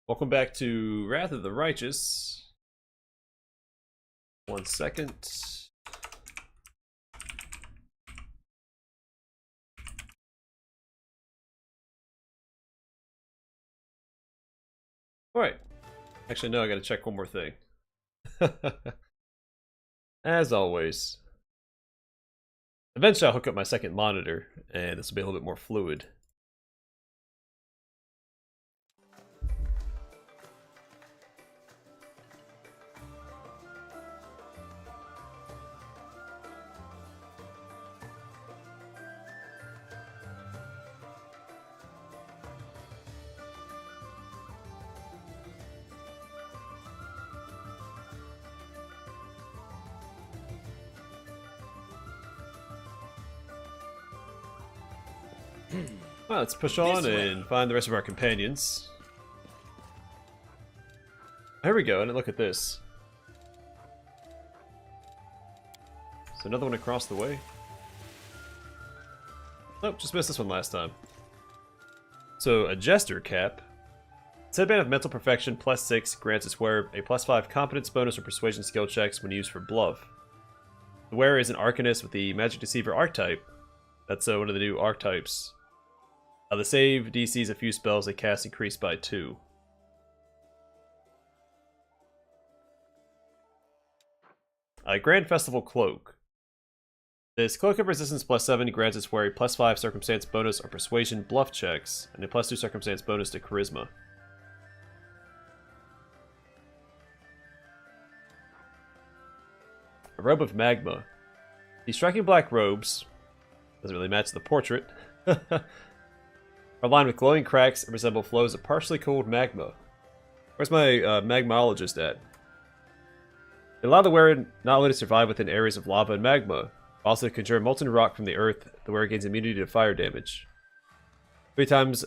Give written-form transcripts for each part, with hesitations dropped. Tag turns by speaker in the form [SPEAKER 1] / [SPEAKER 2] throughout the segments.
[SPEAKER 1] Welcome back to Wrath of the Righteous. 1 second. Alright. Actually, no, I gotta check one more thing. As always. Eventually I'll hook up my second monitor, and this will be a little bit more fluid. Well, let's push on and find the rest of our companions. Here we go, and look at this. So another one across the way. Nope, just missed this one last time. So a Jester cap. Headband of Mental Perfection +6 grants its wearer a +5 competence bonus or persuasion skill checks when used for bluff. The wearer is an Arcanist with the Magic Deceiver archetype. That's one of the new archetypes. The save DCs a few spells they cast increased by 2. Grand Festival Cloak. This Cloak of Resistance +7 grants its wearer a +5 Circumstance bonus or Persuasion bluff checks, and a +2 Circumstance bonus to Charisma. A Robe of Magma. These striking black robes, doesn't really match the portrait, are lined with glowing cracks and resemble flows of partially cooled magma. Where's my magmologist at? They allow the wearer not only to survive within areas of lava and magma, but also to conjure molten rock from the earth. The wearer gains immunity to fire damage. 3 times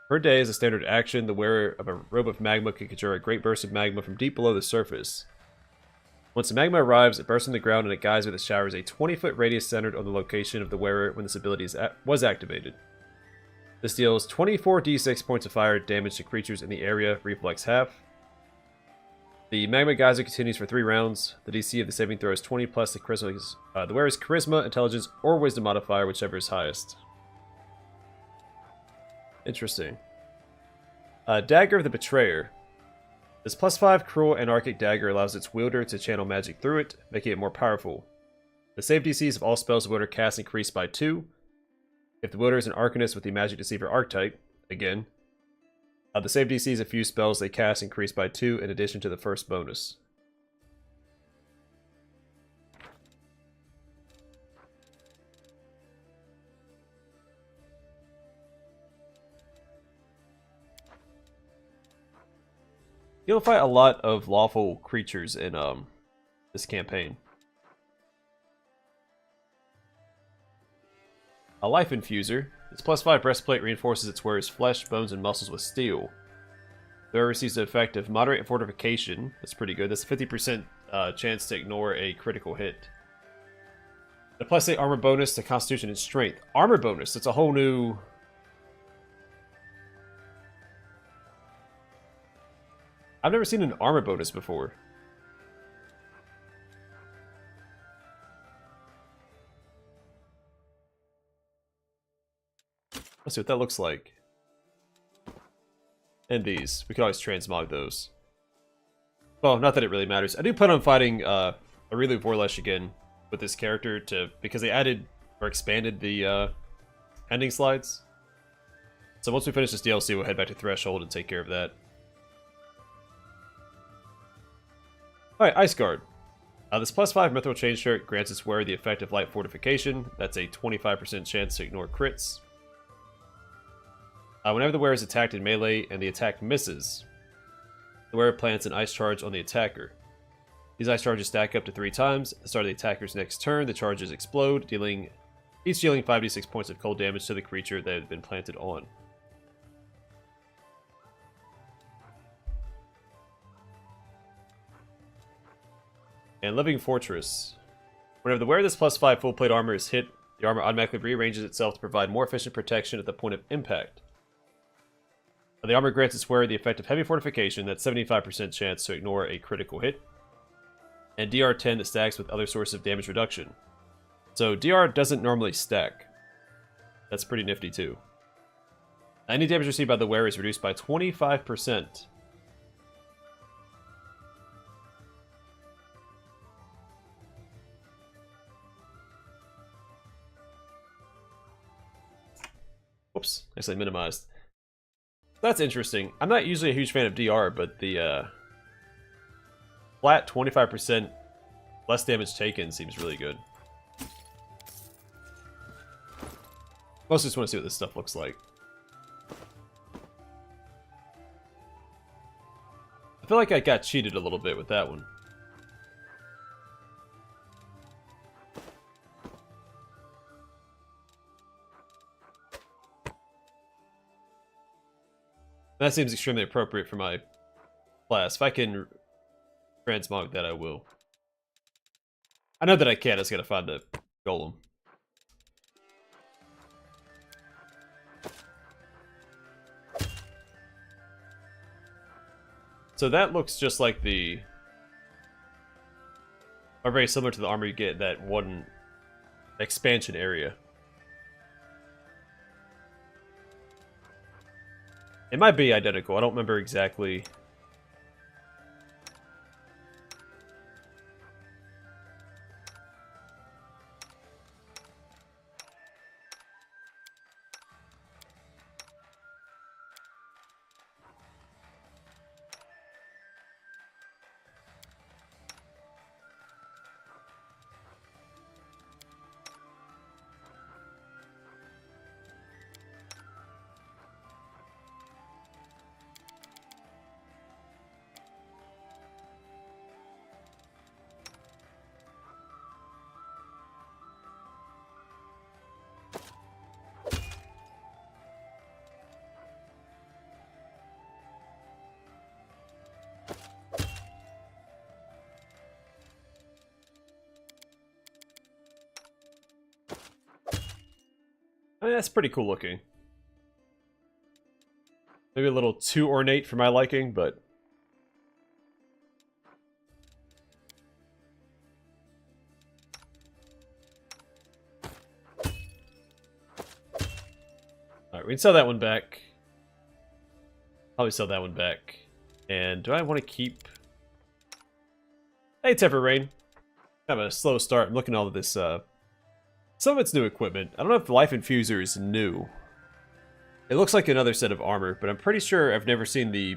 [SPEAKER 1] per day as a standard action, the wearer of a robe of magma can conjure a great burst of magma from deep below the surface. Once the magma arrives, it bursts from the ground and it guides with it showers a 20-foot radius centered on the location of the wearer when this ability was activated. This deals 24d6 points of fire damage to creatures in the area, reflex half. The Magma Geyser continues for 3 rounds. The DC of the saving throw is 20 plus the wearer's Charisma, Intelligence, or Wisdom modifier, whichever is highest. Interesting. Dagger of the Betrayer. This +5 Cruel Anarchic Dagger allows its wielder to channel magic through it, making it more powerful. The save DCs of all spells the wielder casts increase by 2. If the wielder is an Arcanist with the Magic Deceiver archetype, again, the save DCs a few spells they cast increase by 2 in addition to the first bonus. You'll fight a lot of lawful creatures in this campaign. A Life Infuser. Its +5 breastplate reinforces its wearer's flesh, bones, and muscles with steel. The wearer receives the effect of Moderate Fortification. That's pretty good. That's a 50% chance to ignore a critical hit. The +8 armor bonus to Constitution and Strength. Armor bonus. That's a whole new... I've never seen an armor bonus before. Let's see what that looks like. And these. We can always transmog those. Well, not that it really matters. I do plan on fighting Aurelia Vorlesh again with this character because they added or expanded the ending slides. So once we finish this DLC, we'll head back to Threshold and take care of that. Alright, Ice Guard. This +5 Mithril Chain Shirt grants its wearer the effect of Light Fortification. That's a 25% chance to ignore crits. Whenever the wearer is attacked in melee and the attack misses, the wearer plants an Ice Charge on the attacker. These Ice Charges stack up to 3 times. At the start of the attacker's next turn, the charges explode, each dealing 5d6 points of cold damage to the creature that had been planted on. And Living Fortress. Whenever the wearer of this +5 full plate armor is hit, the armor automatically rearranges itself to provide more efficient protection at the point of impact. The armor grants its wearer the effect of heavy fortification, that's 75% chance to ignore a critical hit. And DR10 that stacks with other sources of damage reduction. So DR doesn't normally stack. That's pretty nifty too. Any damage received by the wearer is reduced by 25%. Whoops, actually minimized. That's interesting. I'm not usually a huge fan of DR, but the flat 25% less damage taken seems really good. Mostly just want to see what this stuff looks like. I feel like I got cheated a little bit with that one. That seems extremely appropriate for my class. If I can transmog that, I will. I know that I can, I just gotta find the golem. So that looks just like the... or very similar to the armor you get in that one expansion area. It might be identical, I don't remember exactly. I mean, that's pretty cool looking. Maybe a little too ornate for my liking, but... Alright, we can sell that one back. Probably sell that one back. And do I want to keep... Hey, Temper Rain. Kind of a slow start. I'm looking at all of this, some of it's new equipment. I don't know if the Life Infuser is new. It looks like another set of armor, but I'm pretty sure I've never seen the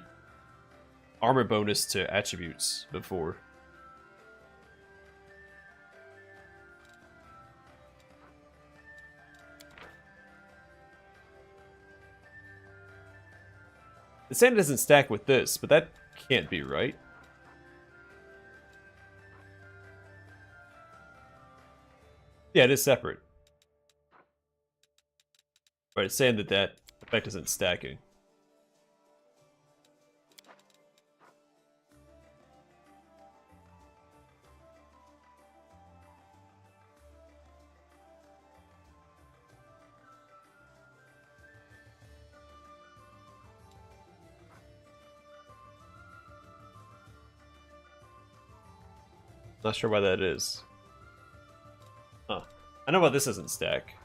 [SPEAKER 1] armor bonus to attributes before. The sand doesn't stack with this, but that can't be right. Yeah, it is separate. But it's saying that that effect isn't stacking. Not sure why that is. Huh. I know why this doesn't stack.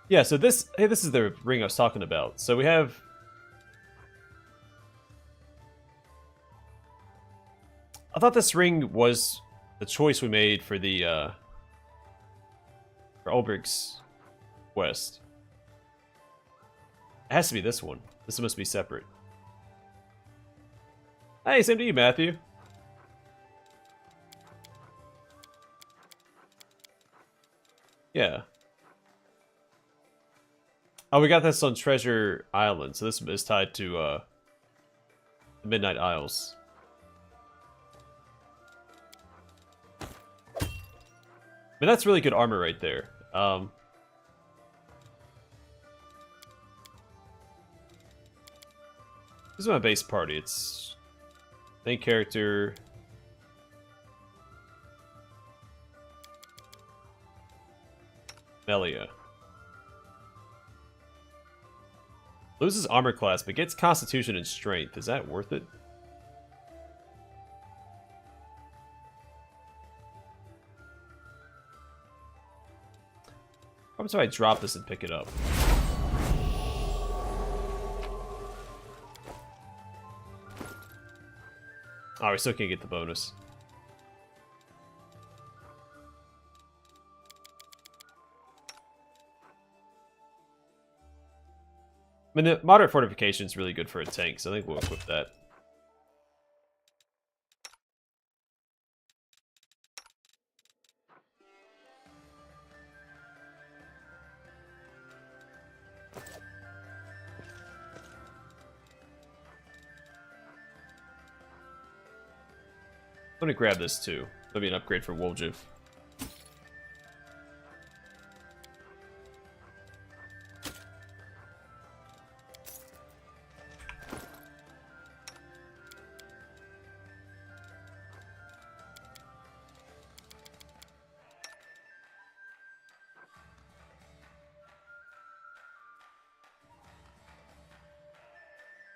[SPEAKER 1] Yeah, so this... Hey, this is the ring I was talking about. So we have... I thought this ring was the choice we made for the, for Ulbrich's quest. It has to be this one. This must be separate. Hey, same to you, Matthew. Yeah. Oh, we got this on Treasure Island, so this is tied to the Midnight Isles. I mean, that's really good armor right there. This is my base party. It's main character. Camellia. Loses armor class, but gets constitution and strength. Is that worth it? I'm sorry, I drop this and pick it up. Oh, we still can't get the bonus. I mean, the moderate fortification is really good for a tank, so I think we'll equip that. I'm gonna grab this too. That'll be an upgrade for Woljif.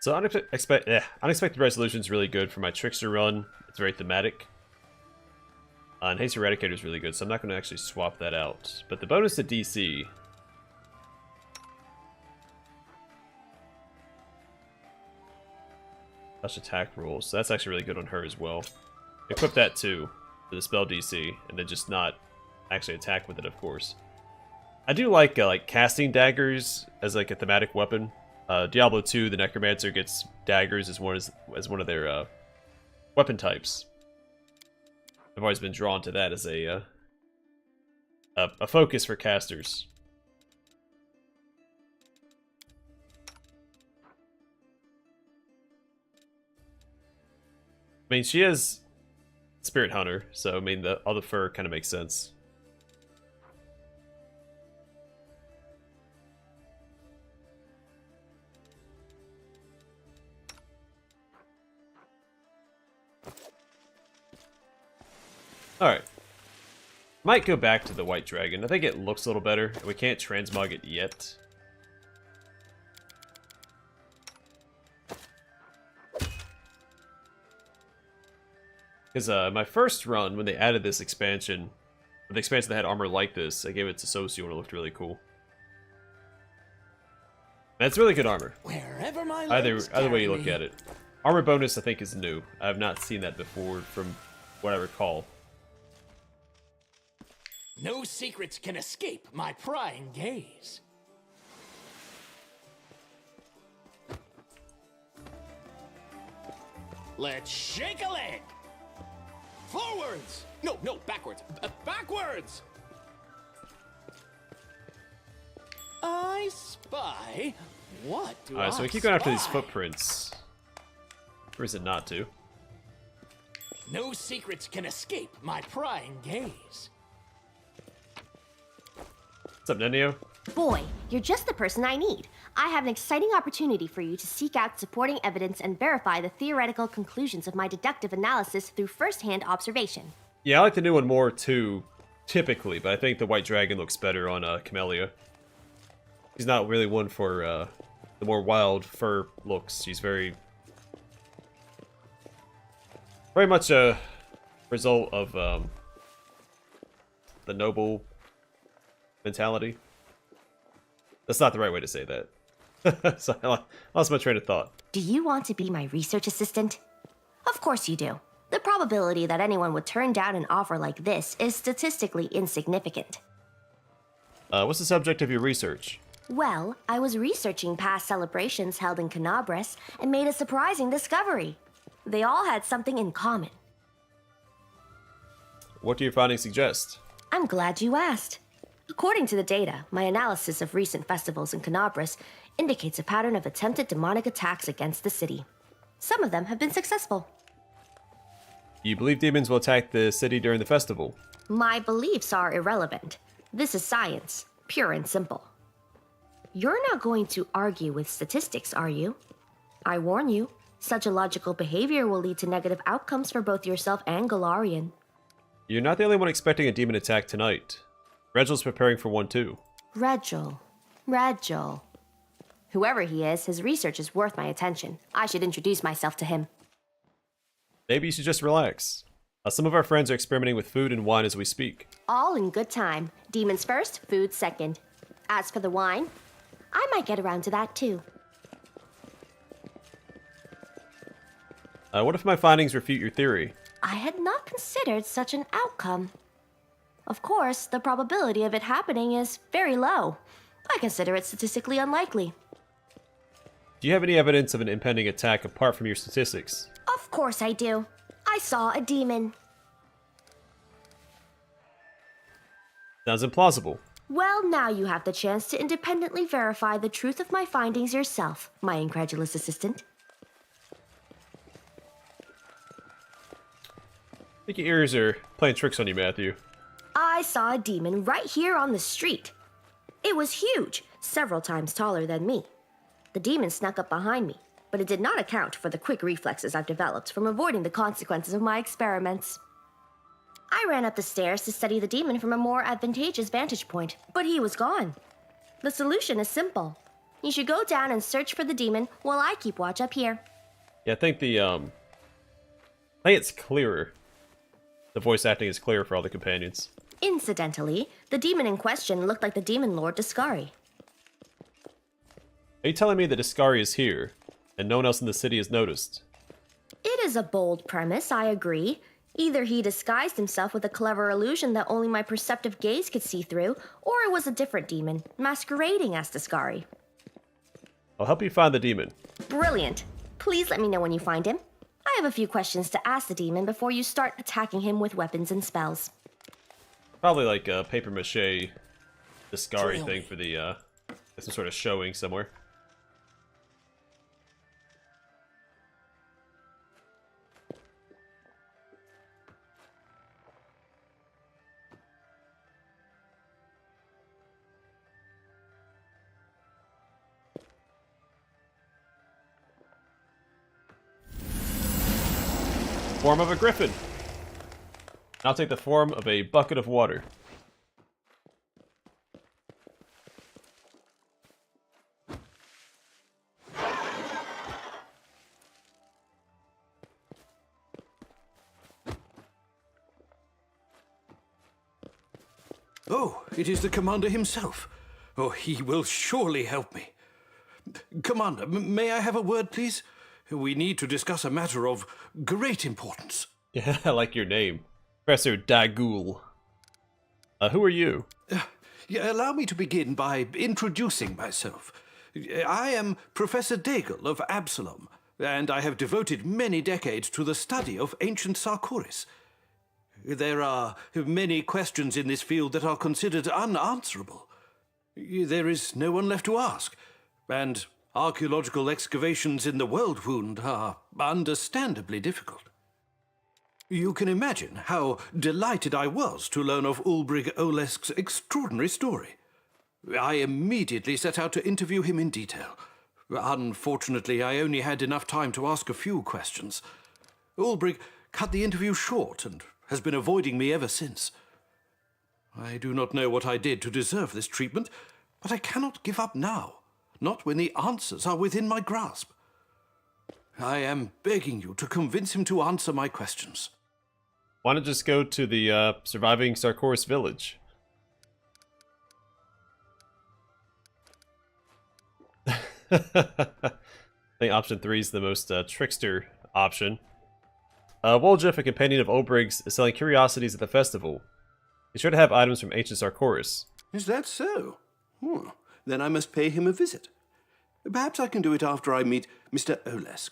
[SPEAKER 1] So unexpected resolution is really good for my Trickster run. It's very thematic. And Haste Eradicator is really good, so I'm not going to actually swap that out. But the bonus to DC... Touch attack rules, so that's actually really good on her as well. Equip that too, for the spell DC, and then just not actually attack with it, of course. I do like casting daggers as like a thematic weapon. Diablo 2, the Necromancer gets daggers as one of their weapon types. I've always been drawn to that as a focus for casters. I mean, she is Spirit Hunter, so I mean, all the fur kind of makes sense. Alright. Might go back to the White Dragon. I think it looks a little better. We can't transmog it yet. Because my first run, when they added this expansion, the expansion that had armor like this, I gave it to Socio and it looked really cool. And it's really good armor.
[SPEAKER 2] Wherever my
[SPEAKER 1] Either way you look at it. Armor bonus, I think, is new. I have not seen that before from what I recall.
[SPEAKER 2] No secrets can escape my prying gaze. Let's shake a leg. Forwards! No, backwards. Backwards! I spy. What do I
[SPEAKER 1] Alright, so we keep going after these footprints. Or is it not to?
[SPEAKER 2] No secrets can escape my prying gaze.
[SPEAKER 1] What's up, Nenio?
[SPEAKER 3] Boy, you're just the person I need. I have an exciting opportunity for you to seek out supporting evidence and verify the theoretical conclusions of my deductive analysis through first-hand observation.
[SPEAKER 1] Yeah, I like the new one more too, typically, but I think the White Dragon looks better on Camellia. She's not really one for the more wild fur looks. She's very much a result of the noble mentality. That's not the right way to say that. So I lost my train of thought.
[SPEAKER 3] Do you want to be my research assistant? Of course you do. The probability that anyone would turn down an offer like this is statistically insignificant.
[SPEAKER 1] What's the subject of your research?
[SPEAKER 3] Well, I was researching past celebrations held in Canabras and made a surprising discovery. They all had something in common.
[SPEAKER 1] What do your findings suggest?
[SPEAKER 3] I'm glad you asked. According to the data, my analysis of recent festivals in Canabras indicates a pattern of attempted demonic attacks against the city. Some of them have been successful.
[SPEAKER 1] You believe demons will attack the city during the festival?
[SPEAKER 3] My beliefs are irrelevant. This is science, pure and simple. You're not going to argue with statistics, are you? I warn you, such illogical behavior will lead to negative outcomes for both yourself and Golarion.
[SPEAKER 1] You're not the only one expecting a demon attack tonight. Regel's preparing for one too.
[SPEAKER 3] Regel. Whoever he is, his research is worth my attention. I should introduce myself to him.
[SPEAKER 1] Maybe you should just relax. Some of our friends are experimenting with food and wine as we speak.
[SPEAKER 3] All in good time. Demons first, food second. As for the wine, I might get around to that too.
[SPEAKER 1] What if my findings refute your theory?
[SPEAKER 3] I had not considered such an outcome. Of course, the probability of it happening is very low. I consider it statistically unlikely.
[SPEAKER 1] Do you have any evidence of an impending attack apart from your statistics?
[SPEAKER 3] Of course I do. I saw a demon.
[SPEAKER 1] Sounds implausible.
[SPEAKER 3] Well, now you have the chance to independently verify the truth of my findings yourself, my incredulous assistant.
[SPEAKER 1] I think your ears are playing tricks on you, Matthew.
[SPEAKER 3] I saw a demon right here on the street. It was huge, several times taller than me. The demon snuck up behind me, but it did not account for the quick reflexes I've developed from avoiding the consequences of my experiments. I ran up the stairs to study the demon from a more advantageous vantage point, but he was gone. The solution is simple. You should go down and search for the demon while I keep watch up here.
[SPEAKER 1] Yeah, I think it's clearer. The voice acting is clearer for all the companions.
[SPEAKER 3] Incidentally, the demon in question looked like the demon lord Discari.
[SPEAKER 1] Are you telling me that Discari is here, and no one else in the city has noticed?
[SPEAKER 3] It is a bold premise, I agree. Either he disguised himself with a clever illusion that only my perceptive gaze could see through, or it was a different demon, masquerading as Discari.
[SPEAKER 1] I'll help you find the demon.
[SPEAKER 3] Brilliant. Please let me know when you find him. I have a few questions to ask the demon before you start attacking him with weapons and spells.
[SPEAKER 1] Probably like a papier-mâché Discari
[SPEAKER 2] Drill
[SPEAKER 1] thing
[SPEAKER 2] me.
[SPEAKER 1] for the, some sort of showing somewhere. Form of a griffin. I'll take the form of a bucket of water.
[SPEAKER 4] Oh, it is the commander himself. Oh, he will surely help me. Commander, may I have a word, please? We need to discuss a matter of great importance.
[SPEAKER 1] Yeah, I like your name. Professor Dagul. Who are you?
[SPEAKER 4] Allow me to begin by introducing myself. I am Professor Dagul of Absalom, and I have devoted many decades to the study of ancient Sarkoris. There are many questions in this field that are considered unanswerable. There is no one left to ask, and archaeological excavations in the World Wound are understandably difficult. You can imagine how delighted I was to learn of Ulbrich Olesk's extraordinary story. I immediately set out to interview him in detail. Unfortunately, I only had enough time to ask a few questions. Ulbrich cut the interview short and has been avoiding me ever since. I do not know what I did to deserve this treatment, but I cannot give up now, not when the answers are within my grasp. I am begging you to convince him to answer my questions.
[SPEAKER 1] Why not just go to the surviving Sarkoris village? I think option 3 is the most trickster option. Woljif, a companion of Obrigg's, is selling curiosities at the festival. Be sure to have items from ancient Sarkoris.
[SPEAKER 4] Is that so? Then I must pay him a visit. Perhaps I can do it after I meet Mr. Olesk.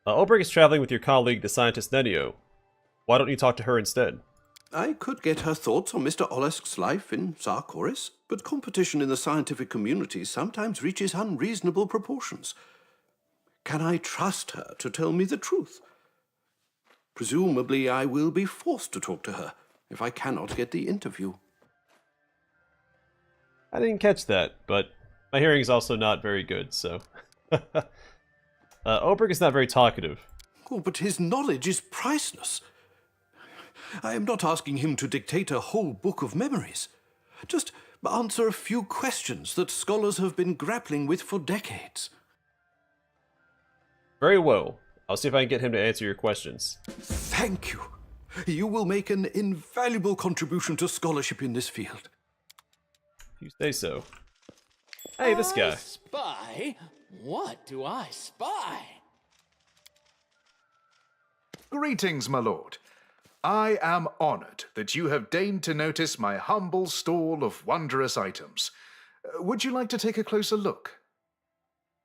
[SPEAKER 1] Obrigg is traveling with your colleague, the scientist Nenio. Why don't you talk to her instead?
[SPEAKER 4] I could get her thoughts on Mr. Olesk's life in Sarkoris, but competition in the scientific community sometimes reaches unreasonable proportions. Can I trust her to tell me the truth? Presumably, I will be forced to talk to her if I cannot get the interview.
[SPEAKER 1] I didn't catch that, but my hearing is also not very good, so... Obrigg is not very talkative.
[SPEAKER 4] Oh, but his knowledge is priceless. I am not asking him to dictate a whole book of memories. Just answer a few questions that scholars have been grappling with for decades.
[SPEAKER 1] Very well. I'll see if I can get him to answer your questions.
[SPEAKER 4] Thank you. You will make an invaluable contribution to scholarship in this field.
[SPEAKER 1] If you say so. Hey, this guy.
[SPEAKER 2] I spy? What do I spy?
[SPEAKER 5] Greetings, my lord. I am honored that you have deigned to notice my humble stall of wondrous items. Would you like to take a closer look?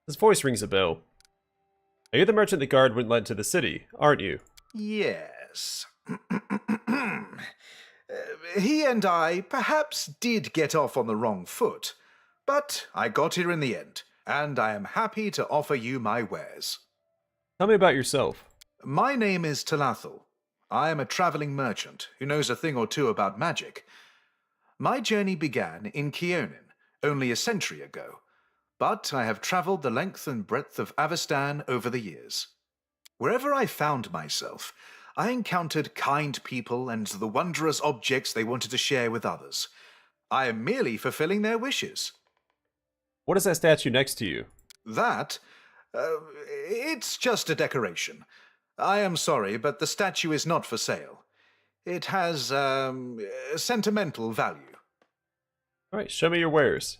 [SPEAKER 1] His voice rings a bell. Are you the merchant the guard wouldn't let into the city, aren't you?
[SPEAKER 5] Yes. He and I perhaps did get off on the wrong foot, but I got here in the end, and I am happy to offer you my wares.
[SPEAKER 1] Tell me about yourself.
[SPEAKER 5] My name is Talathal. I am a traveling merchant who knows a thing or two about magic. My journey began in Keonin only a century ago, but I have traveled the length and breadth of Avestan over the years. Wherever I found myself, I encountered kind people and the wondrous objects they wanted to share with others. I am merely fulfilling their wishes.
[SPEAKER 1] What is that statue next to you?
[SPEAKER 5] That? It's just a decoration. I am sorry, but the statue is not for sale. It has, sentimental value.
[SPEAKER 1] Alright, show me your wares.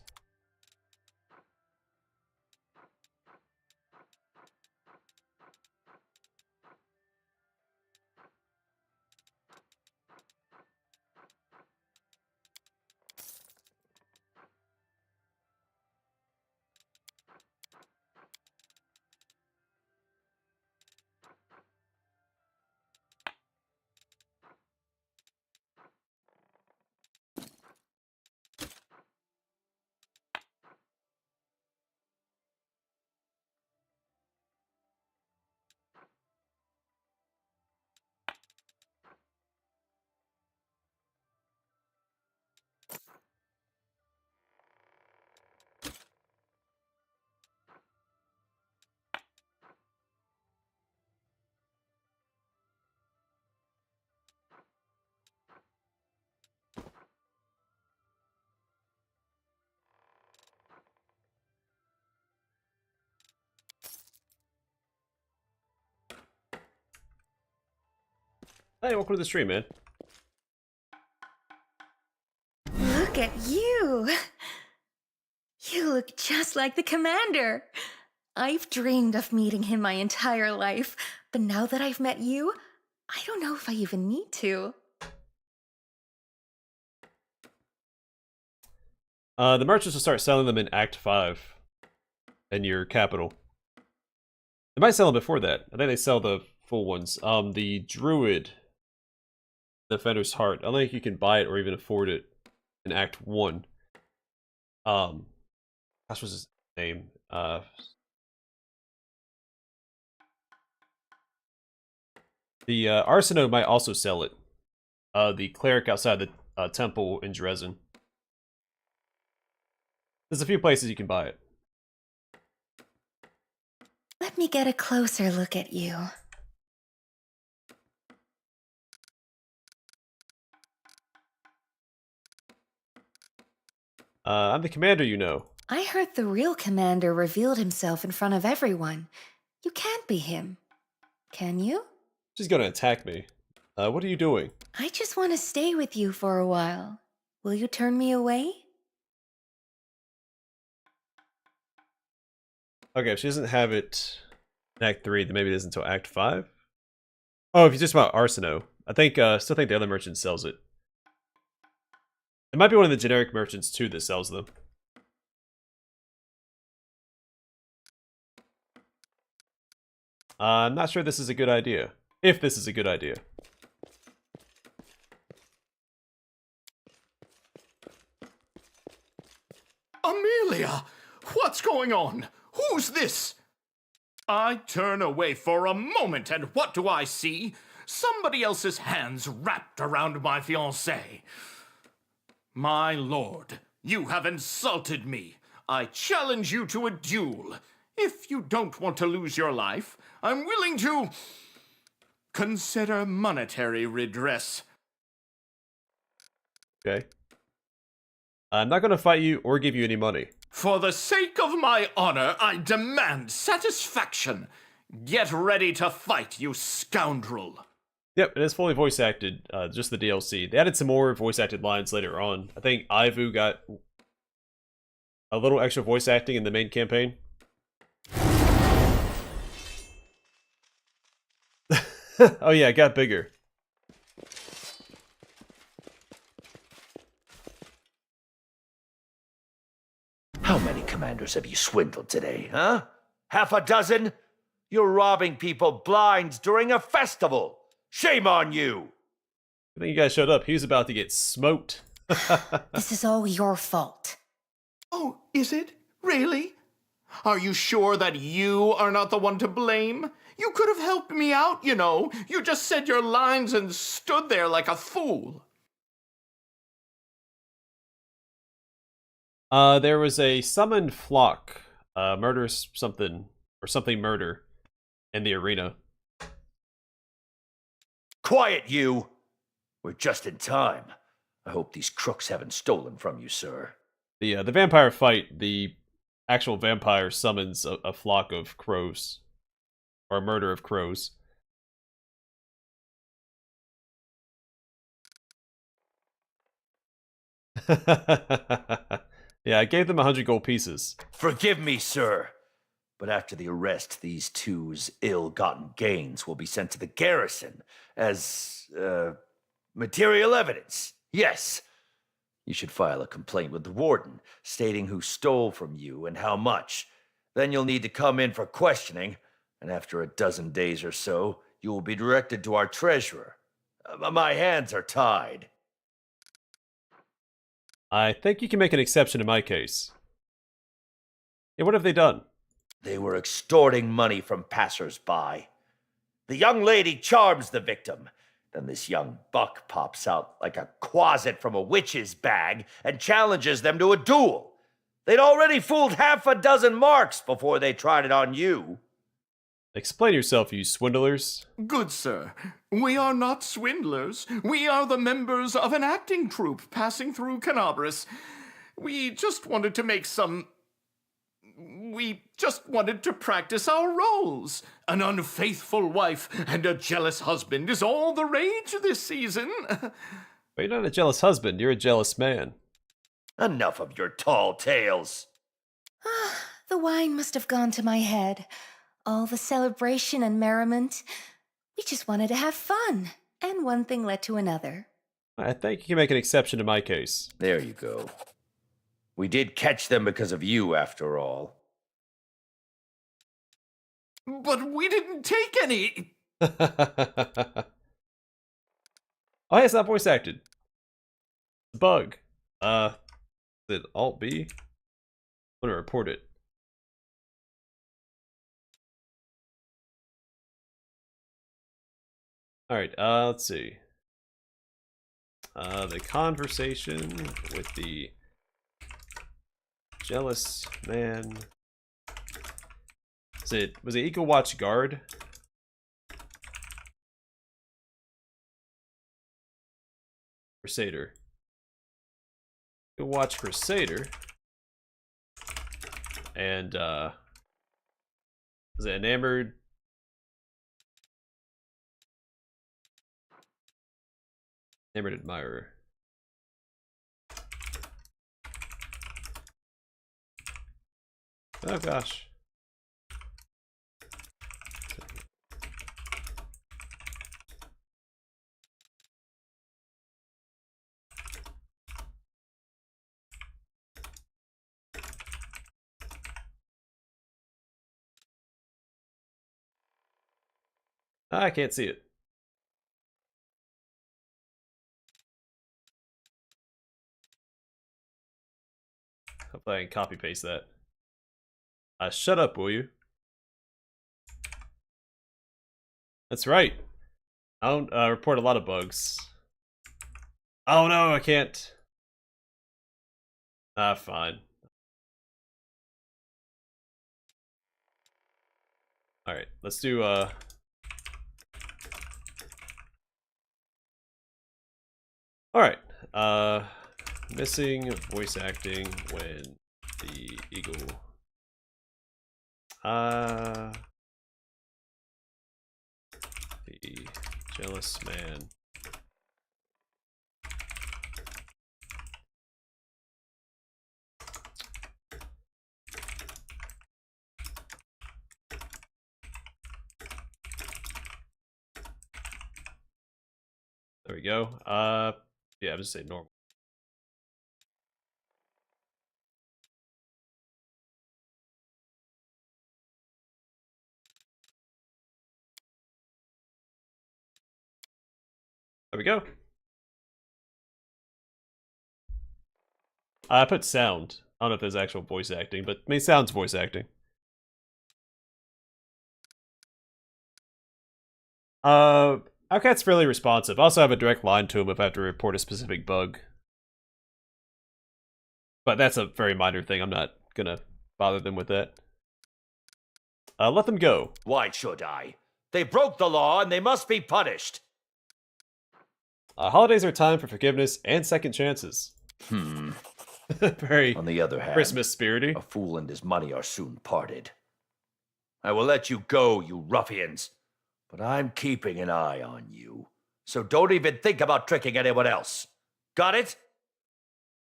[SPEAKER 1] Hey, welcome to the stream, man.
[SPEAKER 6] Look at you! You look just like the commander! I've dreamed of meeting him my entire life, but now that I've met you, I don't know if I even need to.
[SPEAKER 1] The merchants will start selling them in Act 5 in your capital. They might sell them before that. I think they sell the full ones. The Druid, Defender's Heart. I don't think you can buy it or even afford it in Act 1. Gosh, what's his name? The Arseno might also sell it. The cleric outside the temple in Dresden. There's a few places you can buy it.
[SPEAKER 6] Let me get a closer look at you.
[SPEAKER 1] I'm the commander, you know.
[SPEAKER 6] I heard the real commander revealed himself in front of everyone. You can't be him. Can you?
[SPEAKER 1] She's gonna attack me. What are you doing?
[SPEAKER 6] I just want to stay with you for a while. Will you turn me away?
[SPEAKER 1] Okay, if she doesn't have it in Act 3, then maybe it is until Act 5? Oh, if you're just about Arseno. I think, still think the other merchant sells it. It might be one of the generic merchants, too, that sells them. I'm not sure this is a good idea. If this is a good idea.
[SPEAKER 7] Amelia! What's going on? Who's this? I turn away for a moment, and what do I see? Somebody else's hands wrapped around my fiancée. My lord, you have insulted me. I challenge you to a duel. If you don't want to lose your life, I'm willing to consider monetary redress.
[SPEAKER 1] Okay. I'm not gonna fight you or give you any money.
[SPEAKER 7] For the sake of my honor, I demand satisfaction. Get ready to fight, you scoundrel.
[SPEAKER 1] Yep, it is fully voice acted, just the DLC. They added some more voice acted lines later on. I think Ivu got a little extra voice acting in the main campaign. Oh yeah, it got bigger.
[SPEAKER 8] How many commanders have you swindled today, huh? Half a dozen? You're robbing people blind during a festival. Shame on you!
[SPEAKER 1] I think you guys showed up. He was about to get smoked.
[SPEAKER 6] This is all your fault.
[SPEAKER 7] Oh, is it? Really? Are you sure that you are not the one to blame? You could have helped me out, you know. You just said your lines and stood there like a fool.
[SPEAKER 1] There was a summoned flock, murder something, or something murder, in the arena.
[SPEAKER 8] Quiet, you! We're just in time. I hope these crooks haven't stolen from you, sir.
[SPEAKER 1] The vampire fight, the actual vampire summons a flock of crows. Or a murder of crows. Yeah, I gave them 100 gold pieces.
[SPEAKER 8] Forgive me, sir. But after the arrest, these two's ill-gotten gains will be sent to the garrison as, material evidence. Yes. You should file a complaint with the warden, stating who stole from you and how much. Then you'll need to come in for questioning, and after a dozen days or so, you will be directed to our treasurer. My hands are tied.
[SPEAKER 1] I think you can make an exception in my case. Yeah, what have they done?
[SPEAKER 8] They were extorting money from passers-by. The young lady charms the victim. Then this young buck pops out like a quasit from a witch's bag and challenges them to a duel. They'd already fooled half a dozen marks before they tried it on you.
[SPEAKER 1] Explain yourself, you swindlers.
[SPEAKER 7] Good sir, we are not swindlers. We are the members of an acting troupe passing through Canabras. We just wanted to practice our roles. An unfaithful wife and a jealous husband is all the rage this season.
[SPEAKER 1] But you're not a jealous husband, you're a jealous man.
[SPEAKER 8] Enough of your tall tales.
[SPEAKER 6] The wine must have gone to my head. All the celebration and merriment. We just wanted to have fun. And one thing led to another.
[SPEAKER 1] I think you can make an exception in my case.
[SPEAKER 8] There you go. We did catch them because of you, after all.
[SPEAKER 7] But we didn't take any.
[SPEAKER 1] Oh, hey, it's not voice acted. Bug. Is it Alt B? I'm gonna report it. Alright, let's see. The conversation with the jealous man. Was it Eagle Watch Guard? Crusader. Eagle Watch Crusader. And was it Enamored? Enamored Admirer. Oh gosh. I can't see it. Hopefully I can copy paste that. Shut up, will you? That's right. I don't report a lot of bugs. Oh no, I can't. Fine. Alright, let's do Alright, missing voice acting when the eagle. The jealous man. There we go. Yeah, I'm just saying normal. There we go. I put sound. I don't know if there's actual voice acting, but I mean, sound's voice acting. Our cat's fairly responsive. I also have a direct line to him if I have to report a specific bug. But that's a very minor thing. I'm not gonna bother them with that. Let them go.
[SPEAKER 8] Why should I? They broke the law and they must be punished.
[SPEAKER 1] Holidays are time for forgiveness and second chances. Very
[SPEAKER 8] On the other hand,
[SPEAKER 1] Christmas spirity.
[SPEAKER 8] a fool and his money are soon parted. I will let you go, you ruffians. But I'm keeping an eye on you. So don't even think about tricking anyone else. Got it?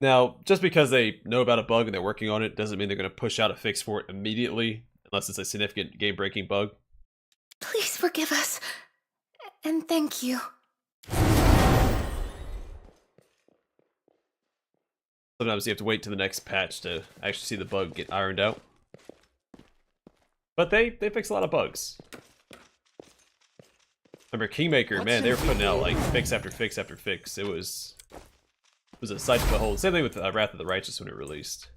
[SPEAKER 1] Now, just because they know about a bug and they're working on it doesn't mean they're going to push out a fix for it immediately, unless it's a significant game-breaking bug.
[SPEAKER 6] Please forgive us. And thank you.
[SPEAKER 1] Sometimes you have to wait to the next patch to actually see the bug get ironed out. But they fix a lot of bugs. Remember Kingmaker, man, they were putting out like fix after fix after fix. It was a sight to behold. Same thing with Wrath of the Righteous when it released.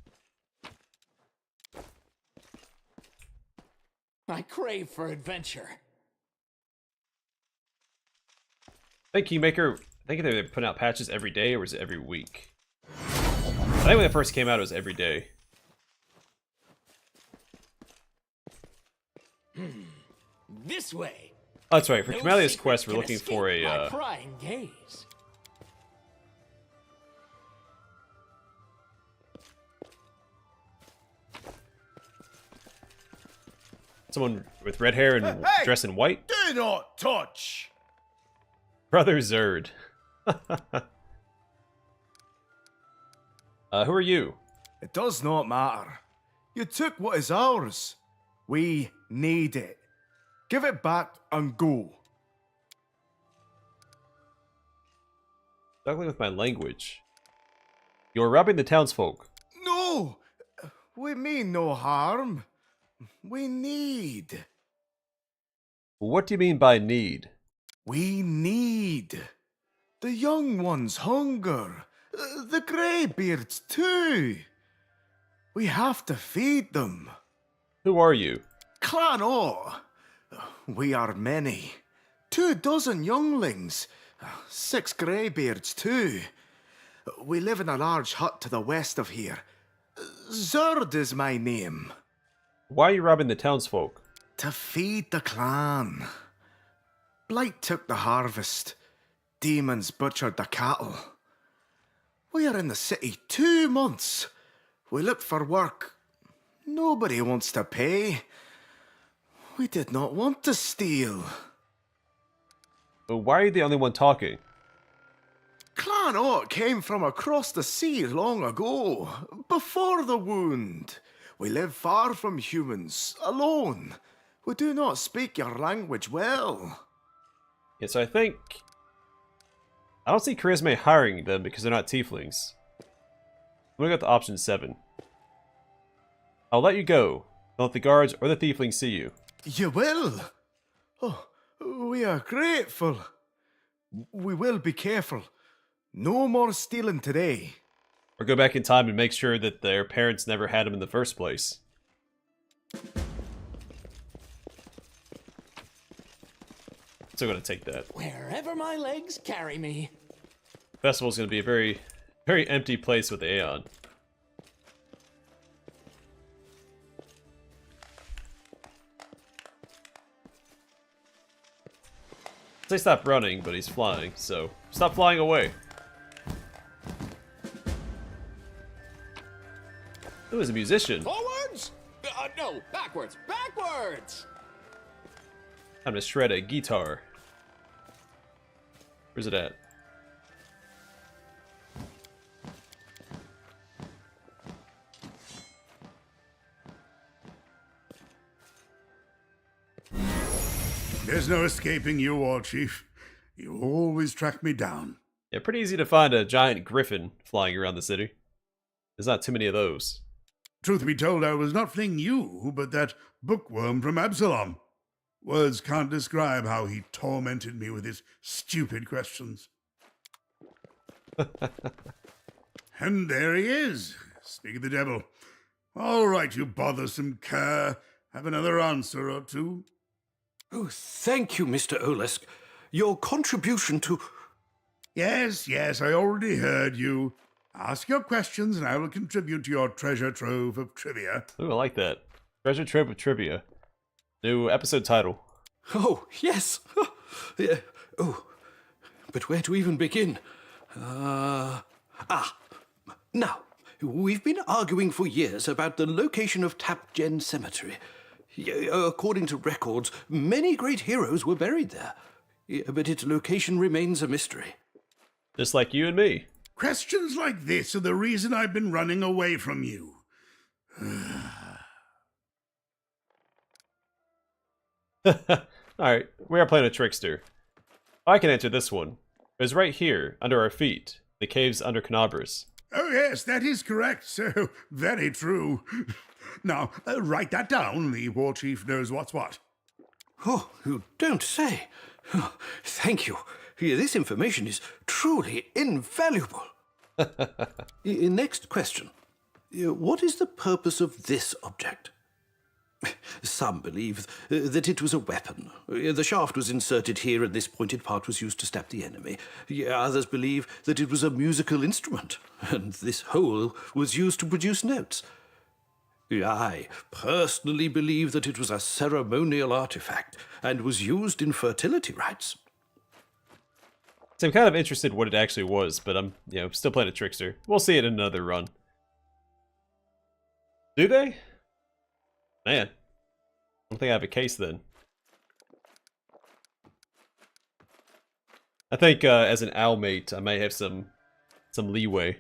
[SPEAKER 2] I crave for adventure.
[SPEAKER 1] I think Kingmaker, I think they were putting out patches every day, or was it every week? I think when it first came out, it was every day.
[SPEAKER 2] This way.
[SPEAKER 1] Oh, that's right. For
[SPEAKER 2] No
[SPEAKER 1] Camelia's
[SPEAKER 2] secret
[SPEAKER 1] quest, we're
[SPEAKER 2] can
[SPEAKER 1] looking
[SPEAKER 2] escape
[SPEAKER 1] for
[SPEAKER 2] my
[SPEAKER 1] a
[SPEAKER 2] prying gaze.
[SPEAKER 1] someone with red hair and dressed in white.
[SPEAKER 9] Do not touch!
[SPEAKER 1] Brother Zerd. Who are you?
[SPEAKER 9] It does not matter. You took what is ours. We need it. Give it back and go.
[SPEAKER 1] Struggling with my language. You're robbing the townsfolk.
[SPEAKER 9] No! We mean no harm. We need.
[SPEAKER 1] What do you mean by need?
[SPEAKER 9] We need. The young ones hunger. The greybeards too. We have to feed them.
[SPEAKER 1] Who are you?
[SPEAKER 9] Clan O. We are many. 24 younglings. 6 greybeards too. We live in a large hut to the west of here. Zerd is my name.
[SPEAKER 1] Why are you robbing the townsfolk?
[SPEAKER 9] To feed the clan. Blight took the harvest. Demons butchered the cattle. We are in the city 2 months. We looked for work. Nobody wants to pay. We did not want to steal.
[SPEAKER 1] But why are you the only one talking?
[SPEAKER 9] Clan Ott came from across the sea long ago, before the wound. We live far from humans, alone. We do not speak your language well.
[SPEAKER 1] Yeah, so I think... I don't see Charisma hiring them because they're not tieflings. I'm gonna go to option 7. I'll let you go. Don't let the guards or the tieflings see you.
[SPEAKER 9] You will? Oh, we are grateful. We will be careful. No more stealing today.
[SPEAKER 1] Or go back in time and make sure that their parents never had them in the first place. Still gonna take that.
[SPEAKER 2] Wherever my legs carry me.
[SPEAKER 1] Festival's gonna be a very, very empty place with Aeon. Say stop running, but he's flying, so stop flying away. Who is a musician?
[SPEAKER 2] Forwards? No, backwards. Backwards!
[SPEAKER 1] Time to shred a guitar. Where's it at?
[SPEAKER 10] There's no escaping you, Woljif. You always track me down.
[SPEAKER 1] Yeah, pretty easy to find a giant griffin flying around the city. There's not too many of those.
[SPEAKER 10] Truth be told, I was not fleeing you, but that bookworm from Absalom. Words can't describe how he tormented me with his stupid questions. And there he is. Speak of the devil. All right, you bothersome cur. Have another answer or two?
[SPEAKER 4] Oh, thank you, Mr. Olesk. Your contribution to...
[SPEAKER 10] Yes, I already heard you. Ask your questions and I will contribute to your treasure trove of trivia.
[SPEAKER 1] Ooh, I like that. Treasure trove of trivia. New episode title.
[SPEAKER 4] Oh, yes. Yeah. Oh, but where to even begin? Now, we've been arguing for years about the location of Tapgen Cemetery. According to records, many great heroes were buried there, but its location remains a mystery.
[SPEAKER 1] Just like you and me.
[SPEAKER 10] Questions like this are the reason I've been running away from you.
[SPEAKER 1] Alright, we are playing a Trickster. I can answer this one. It was right here, under our feet. The caves under Canabras.
[SPEAKER 10] Oh yes, that is correct, so very true. Now, write that down. The war chief knows what's what.
[SPEAKER 4] Oh, you don't say. Oh, thank you. This information is truly invaluable. Next question. What is the purpose of this object? Some believe that it was a weapon. The shaft was inserted here and this pointed part was used to stab the enemy. Others believe that it was a musical instrument, and this hole was used to produce notes. I personally believe that it was a ceremonial artifact and was used in fertility rites.
[SPEAKER 1] So I'm kind of interested what it actually was, but I'm, still playing a Trickster. We'll see it in another run. Do they? Man. I don't think I have a case then. I think as an owl mate, I may have some leeway.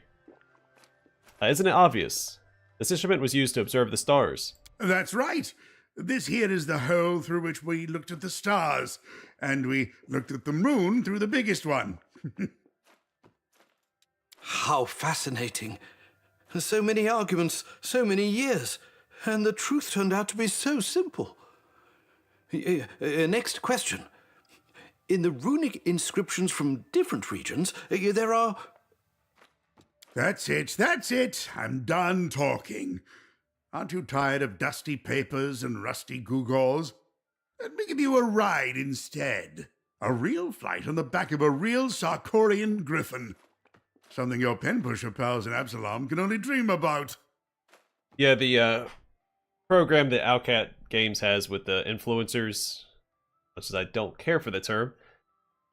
[SPEAKER 1] Isn't it obvious? This instrument was used to observe the stars.
[SPEAKER 10] That's right. This here is the hole through which we looked at the stars, and we looked at the moon through the biggest one.
[SPEAKER 4] How fascinating. So many arguments, so many years, and the truth turned out to be so simple. Next question. In the runic inscriptions from different regions, there are...
[SPEAKER 10] That's it. I'm done talking. Aren't you tired of dusty papers and rusty gewgaws? Let me give you a ride instead. A real flight on the back of a real Sarkorian griffin. Something your pen pusher pals in Absalom can only dream about.
[SPEAKER 1] Yeah, the program that Owlcat Games has with the influencers, much as I don't care for the term,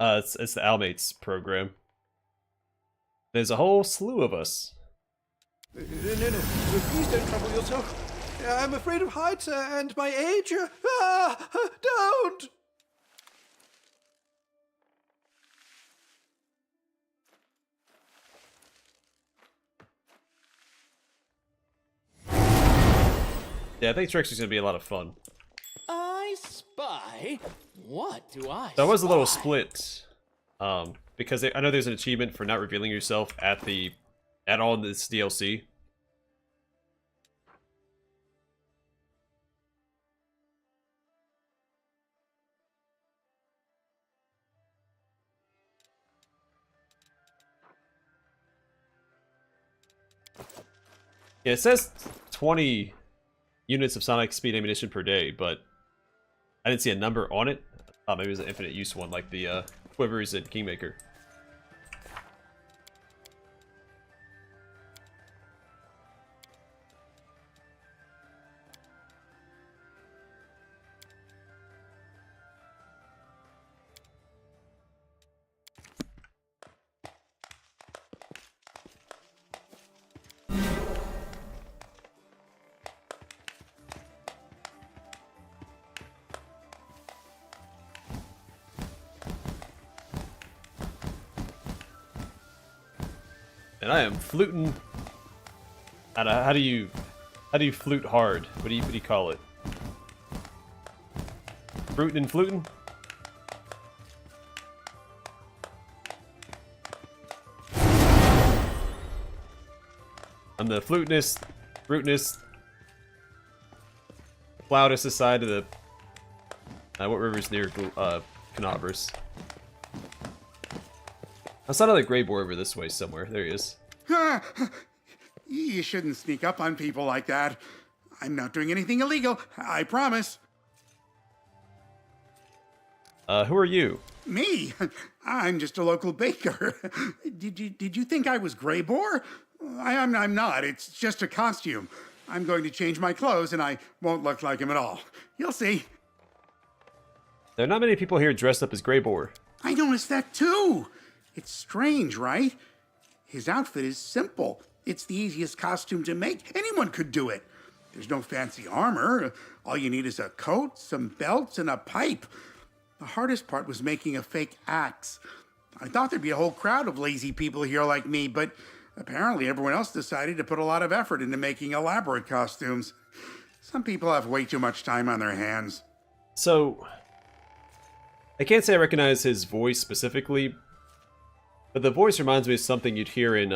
[SPEAKER 1] it's the Owlmates program. There's a whole slew of us.
[SPEAKER 4] No, please don't trouble yourself. I'm afraid of heights and my age. Don't!
[SPEAKER 1] Yeah, I think Trickster's gonna be a lot of fun.
[SPEAKER 2] I spy. What do I
[SPEAKER 1] So I was a little
[SPEAKER 2] spy?
[SPEAKER 1] split, because I know there's an achievement for not revealing yourself at all in this DLC. Yeah, it says 20 units of sonic speed ammunition per day, but I didn't see a number on it. I thought maybe it was an infinite use one, like the quivers in Kingmaker. And I am fluting. How do you flute hard? What do you call it? Fruitin' and fluting? I'm the flutinist, fruitinist, flautist aside of the what river's near Canavers? I saw another Greybor over this way somewhere. There he is.
[SPEAKER 10] You shouldn't sneak up on people like that. I'm not doing anything illegal, I promise.
[SPEAKER 1] Who are you?
[SPEAKER 10] Me? I'm just a local baker. Did you think I was Greybor? I'm not. It's just a costume. I'm going to change my clothes and I won't look like him at all. You'll see.
[SPEAKER 1] There are not many people here dressed up as Greybor.
[SPEAKER 10] I noticed that too. It's strange, right? His outfit is simple. It's the easiest costume to make. Anyone could do it. There's no fancy armor. All you need is a coat, some belts, and a pipe. The hardest part was making a fake axe. I thought there'd be a whole crowd of lazy people here like me, but apparently everyone else decided to put a lot of effort into making elaborate costumes. Some people have way too much time on their hands.
[SPEAKER 1] So, I can't say I recognize his voice specifically, but the voice reminds me of something you'd hear in,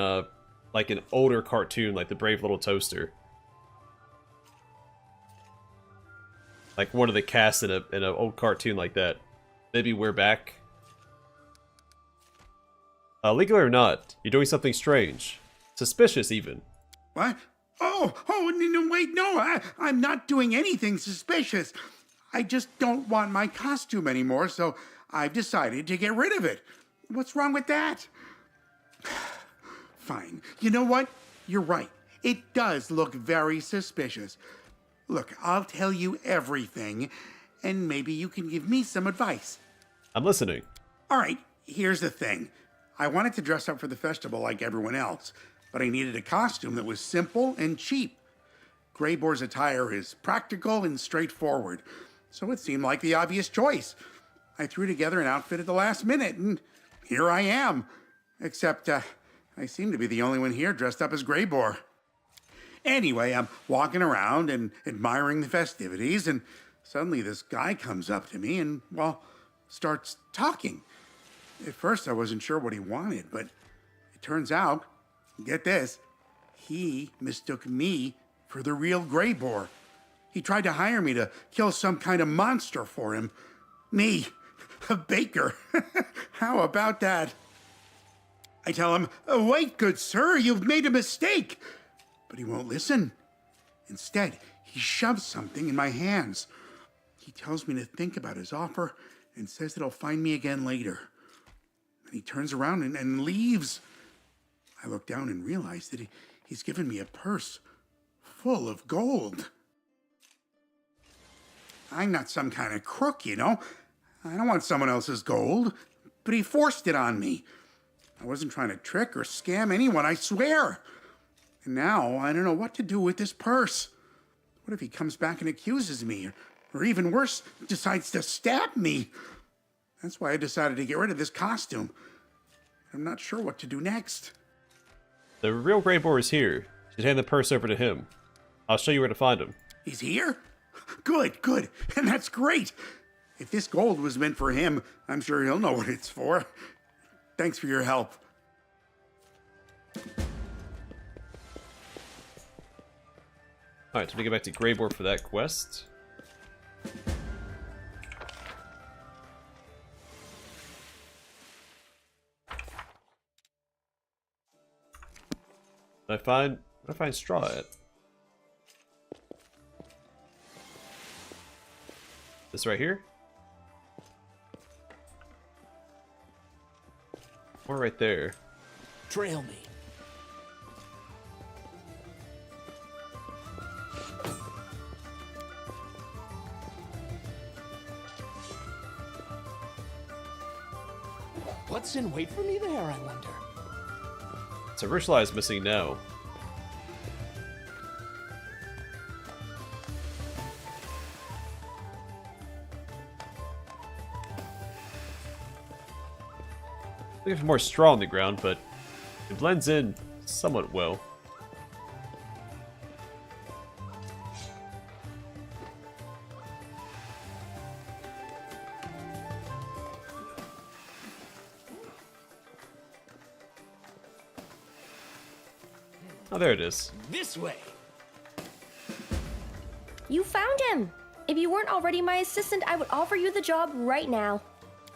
[SPEAKER 1] like an older cartoon, like The Brave Little Toaster. Like one of the casts in an old cartoon like that. Maybe We're Back. Legal or not, you're doing something strange. Suspicious, even.
[SPEAKER 10] What? Oh, no, wait, no, I'm not doing anything suspicious. I just don't want my costume anymore, so I've decided to get rid of it. What's wrong with that? Fine. You know what? You're right. It does look very suspicious. Look, I'll tell you everything, and maybe you can give me some advice.
[SPEAKER 1] I'm listening.
[SPEAKER 10] All right, here's the thing. I wanted to dress up for the festival like everyone else, but I needed a costume that was simple and cheap. Greybor's attire is practical and straightforward, so it seemed like the obvious choice. I threw together an outfit at the last minute, and here I am. Except, I seem to be the only one here dressed up as Greybor. Anyway, I'm walking around and admiring the festivities, and suddenly this guy comes up to me and, well, starts talking. At first, I wasn't sure what he wanted, but it turns out, get this, he mistook me for the real Greybor. He tried to hire me to kill some kind of monster for him. Me, a baker. How about that? I tell him, wait, good sir, you've made a mistake. But he won't listen. Instead, he shoves something in my hands. He tells me to think about his offer and says that he'll find me again later. And he turns around and leaves. I look down and realize that he's given me a purse full of gold. I'm not some kind of crook, you know. I don't want someone else's gold, but he forced it on me. I wasn't trying to trick or scam anyone, I swear. And now I don't know what to do with this purse. What if he comes back and accuses me? Or even worse, decides to stab me? That's why I decided to get rid of this costume. I'm not sure what to do next.
[SPEAKER 1] The real Greybor is here. You should hand the purse over to him. I'll show you where to find him.
[SPEAKER 10] He's here? Good. And that's great. If this gold was meant for him, I'm sure he'll know what it's for. Thanks for your help.
[SPEAKER 1] Alright, so we get back to Greybor for that quest. Where I find straw at? This right here? Or right there?
[SPEAKER 2] Trail me. What's in wait for me there, I wonder?
[SPEAKER 1] So Ursula is missing now. Looking for more straw on the ground, but it blends in somewhat well. Oh, there it is.
[SPEAKER 2] This way.
[SPEAKER 3] You found him! If you weren't already my assistant, I would offer you the job right now.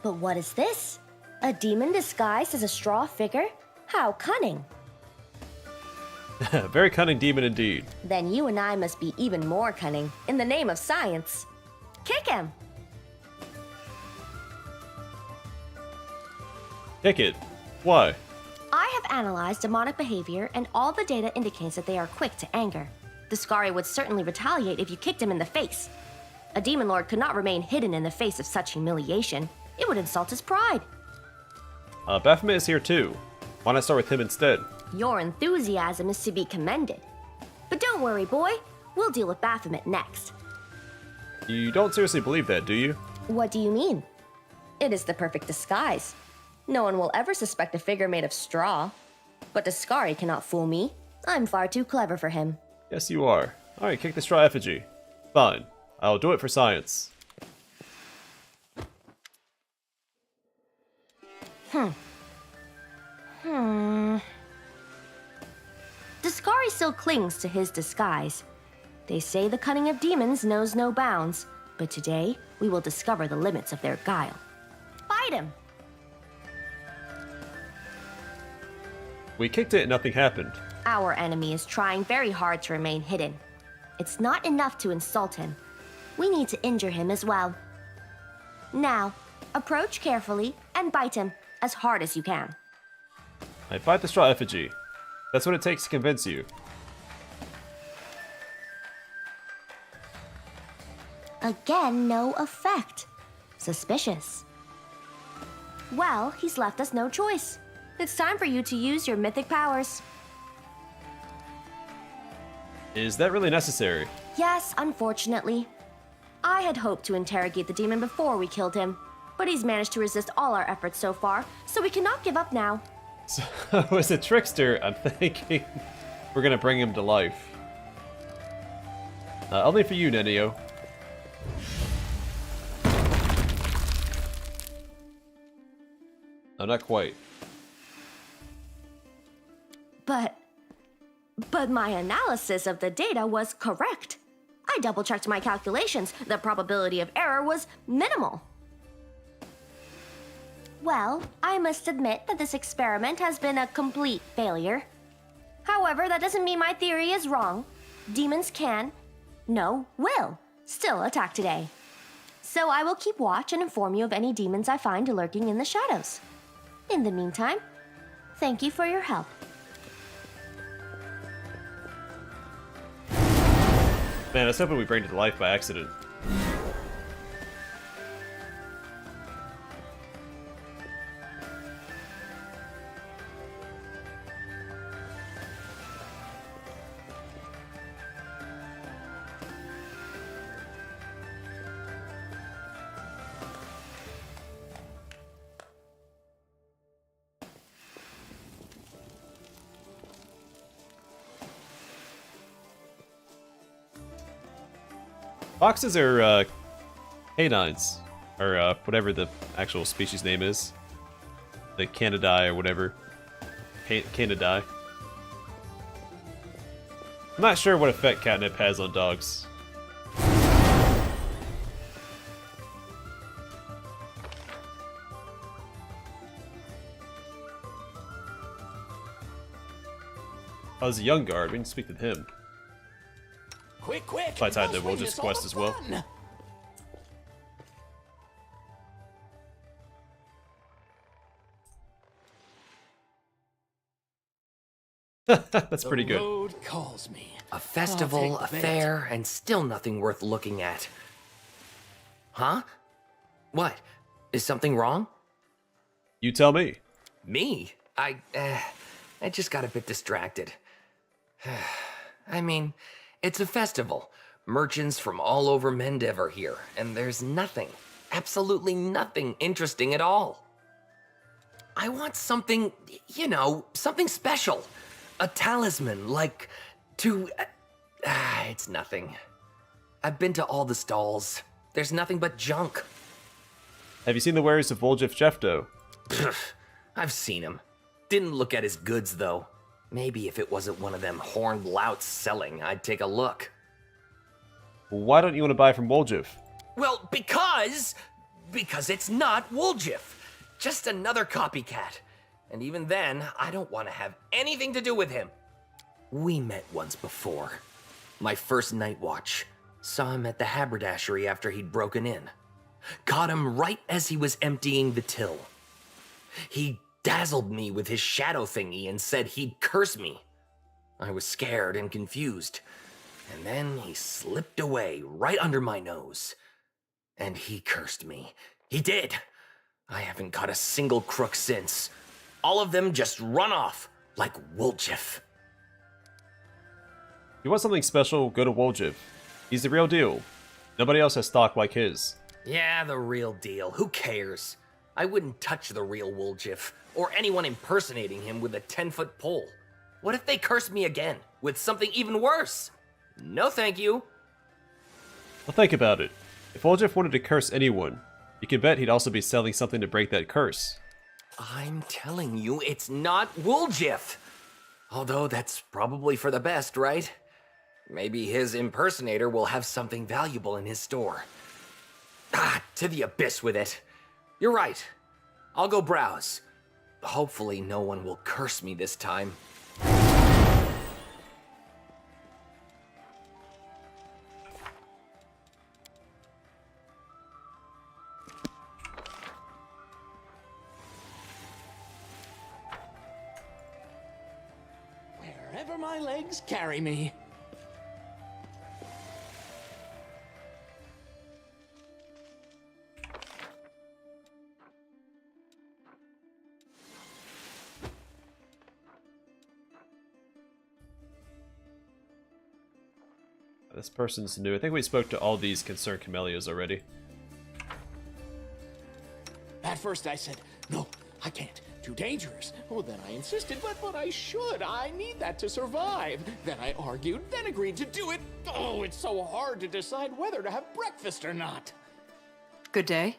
[SPEAKER 3] But what is this? A demon disguised as a straw figure? How cunning!
[SPEAKER 1] Very cunning demon indeed.
[SPEAKER 3] Then you and I must be even more cunning, in the name of science. Kick him!
[SPEAKER 1] Kick it. Why?
[SPEAKER 3] I have analyzed demonic behavior, and all the data indicates that they are quick to anger. The Scari would certainly retaliate if you kicked him in the face. A demon lord could not remain hidden in the face of such humiliation. It would insult his pride.
[SPEAKER 1] Baphomet is here too. Why not start with him instead?
[SPEAKER 3] Your enthusiasm is to be commended. But don't worry, boy. We'll deal with Baphomet next.
[SPEAKER 1] You don't seriously believe that, do you?
[SPEAKER 3] What do you mean? It is the perfect disguise. No one will ever suspect a figure made of straw. But the Scari cannot fool me. I'm far too clever for him.
[SPEAKER 1] Yes, you are. Alright, kick the straw effigy. Fine. I'll do it for science.
[SPEAKER 3] The Scari still clings to his disguise. They say the cunning of demons knows no bounds, but today we will discover the limits of their guile. Fight him!
[SPEAKER 1] We kicked it and nothing happened.
[SPEAKER 3] Our enemy is trying very hard to remain hidden. It's not enough to insult him. We need to injure him as well. Now, approach carefully and bite him as hard as you can.
[SPEAKER 1] I bite the straw effigy. That's what it takes to convince you.
[SPEAKER 3] Again, no effect. Suspicious. Well, he's left us no choice. It's time for you to use your mythic powers.
[SPEAKER 1] Is that really necessary?
[SPEAKER 3] Yes, unfortunately. I had hoped to interrogate the demon before we killed him, but he's managed to resist all our efforts so far, so we cannot give up now.
[SPEAKER 1] So, as a trickster, I'm thinking we're gonna bring him to life. Only for you, Nenio. No, not quite.
[SPEAKER 3] But my analysis of the data was correct. I double-checked my calculations. The probability of error was minimal. Well, I must admit that this experiment has been a complete failure. However, that doesn't mean my theory is wrong. Demons can, no, will, still attack today. So I will keep watch and inform you of any demons I find lurking in the shadows. In the meantime, thank you for your help.
[SPEAKER 1] Man, I was hoping we bring it to life by accident. Foxes are canines, or whatever the actual species name is. The Canidae or whatever. Canidae. I'm not sure what effect catnip has on dogs. Oh, there's a young guard. We can speak to him.
[SPEAKER 2] Quick, quick!
[SPEAKER 1] By the time
[SPEAKER 2] I'll
[SPEAKER 1] that we'll
[SPEAKER 2] swing
[SPEAKER 1] just
[SPEAKER 2] this all
[SPEAKER 1] quest
[SPEAKER 2] the
[SPEAKER 1] as well.
[SPEAKER 2] fun.
[SPEAKER 1] That's pretty good.
[SPEAKER 2] The road calls me.
[SPEAKER 11] A festival,
[SPEAKER 2] I'll
[SPEAKER 11] a
[SPEAKER 2] take the
[SPEAKER 11] fair, and still nothing worth looking at. Huh? What? Is something wrong?
[SPEAKER 1] You tell me.
[SPEAKER 11] Me? I just got a bit distracted. I mean, it's a festival. Merchants from all over Mendev are here, and there's nothing, absolutely nothing interesting at all. I want something, you know, something special. A talisman, like to... it's nothing. I've been to all the stalls. There's nothing but junk.
[SPEAKER 1] Have you seen the wares of Woljif Jefto?
[SPEAKER 11] I've seen him. Didn't look at his goods, though. Maybe if it wasn't one of them horned louts selling, I'd take a look.
[SPEAKER 1] Why don't you want to buy from Woljif?
[SPEAKER 11] Well, because it's not Woljif. Just another copycat. And even then, I don't want to have anything to do with him. We met once before. My first night watch. Saw him at the haberdashery after he'd broken in. Caught him right as he was emptying the till. He dazzled me with his shadow thingy and said he'd curse me. I was scared and confused. And then he slipped away right under my nose. And he cursed me. He did. I haven't caught a single crook since. All of them just run off, like Woljif.
[SPEAKER 1] You want something special, go to Woljif. He's the real deal. Nobody else has stock like his.
[SPEAKER 11] Yeah, the real deal. Who cares? I wouldn't touch the real Woljif, or anyone impersonating him with a 10-foot pole. What if they curse me again, with something even worse? No thank you.
[SPEAKER 1] Well, think about it. If Woljif wanted to curse anyone, you can bet he'd also be selling something to break that curse.
[SPEAKER 11] I'm telling you, it's not Woljif. Although that's probably for the best, right? Maybe his impersonator will have something valuable in his store. To the abyss with it. You're right. I'll go browse. Hopefully no one will curse me this time.
[SPEAKER 2] Wherever my legs carry me.
[SPEAKER 1] This person's new. I think we spoke to all these concerned Camellias already.
[SPEAKER 2] At first I said, no, I can't. Too dangerous. Oh, then I insisted, but I should. I need that to survive. Then I argued, then agreed to do it. Oh, it's so hard to decide whether to have breakfast or not.
[SPEAKER 12] Good day.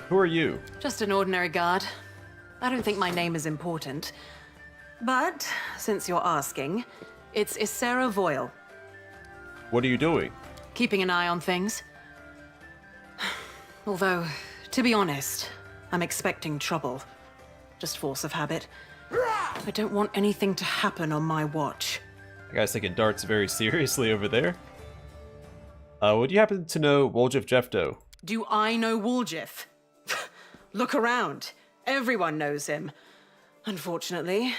[SPEAKER 1] Who are you?
[SPEAKER 12] Just an ordinary guard. I don't think my name is important. But, since you're asking, it's Isera Voil.
[SPEAKER 1] What are you doing?
[SPEAKER 12] Keeping an eye on things. Although, to be honest, I'm expecting trouble. Just force of habit. I don't want anything to happen on my watch.
[SPEAKER 1] The guy's taking darts very seriously over there. Would you happen to know Woljif Jefto?
[SPEAKER 12] Do I know Woljif? Look around. Everyone knows him. Unfortunately.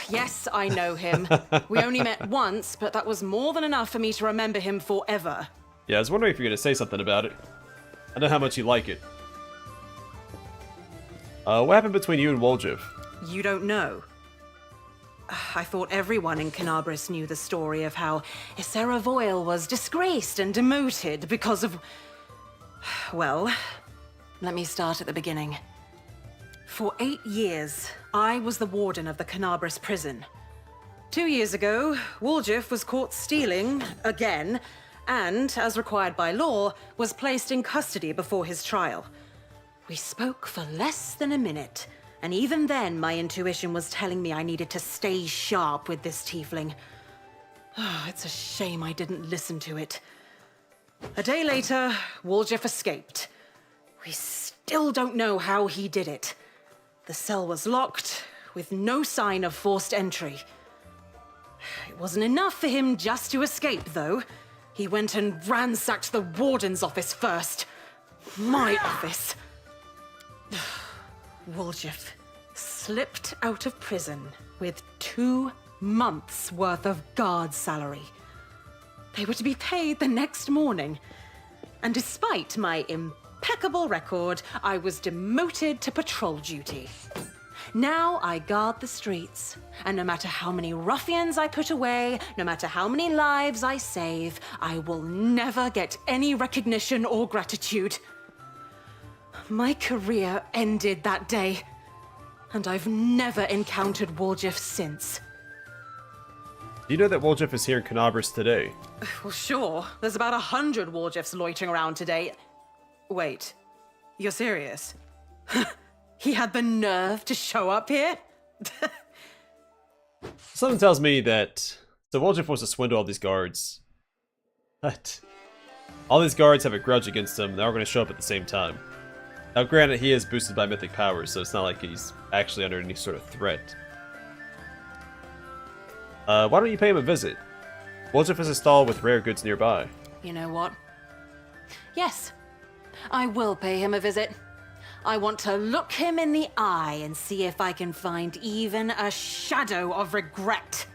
[SPEAKER 12] Yes, I know him. We only met once, but that was more than enough for me to remember him forever.
[SPEAKER 1] Yeah, I was wondering if you were going to say something about it. I know how much you like it. What happened between you and Woljif?
[SPEAKER 12] You don't know? I thought everyone in Canabris knew the story of how Isera Voil was disgraced and demoted because of... Well, let me start at the beginning. For 8 years, I was the warden of the Canabris prison. 2 years ago, Woljif was caught stealing, again, and, as required by law, was placed in custody before his trial. We spoke for less than a minute, and even then my intuition was telling me I needed to stay sharp with this tiefling. It's a shame I didn't listen to it. A day later, Woljif escaped. We still don't know how he did it. The cell was locked, with no sign of forced entry. It wasn't enough for him just to escape, though. He went and ransacked the warden's office first. My office. Woljif slipped out of prison with 2 months' worth of guard salary. They were to be paid the next morning. And despite my impeccable record, I was demoted to patrol duty. Now I guard the streets, and no matter how many ruffians I put away, no matter how many lives I save, I will never get any recognition or gratitude. My career ended that day, and I've never encountered Woljif since.
[SPEAKER 1] Do you know that Woljif is here in Canabris today?
[SPEAKER 12] Well, sure. There's about 100 Woljifs loitering around today. Wait, you're serious? He had the nerve to show up here?
[SPEAKER 1] Something tells me that so Woljif wants to swindle all these guards. But all these guards have a grudge against him, they're all going to show up at the same time. Now granted, he is boosted by mythic powers, so it's not like he's actually under any sort of threat. Why don't you pay him a visit? Woljif is a stall with rare goods nearby.
[SPEAKER 12] You know what? Yes, I will pay him a visit. I want to look him in the eye and see if I can find even a shadow of regret.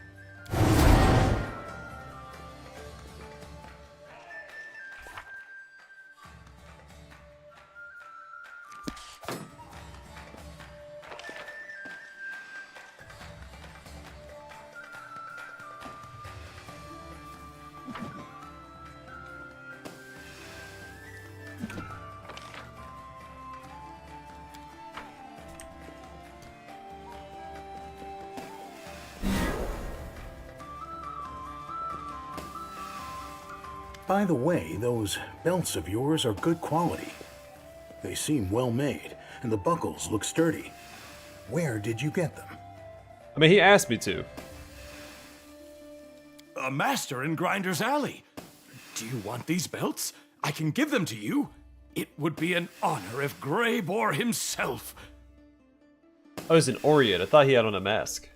[SPEAKER 10] By the way, those belts of yours are good quality. They seem well made, and the buckles look sturdy. Where did you get them?
[SPEAKER 1] I mean, he asked me to.
[SPEAKER 13] A master in Grinder's Alley. Do you want these belts? I can give them to you. It would be an honor if Greybor himself...
[SPEAKER 1] Oh, he's an Orient. I thought he had on a mask.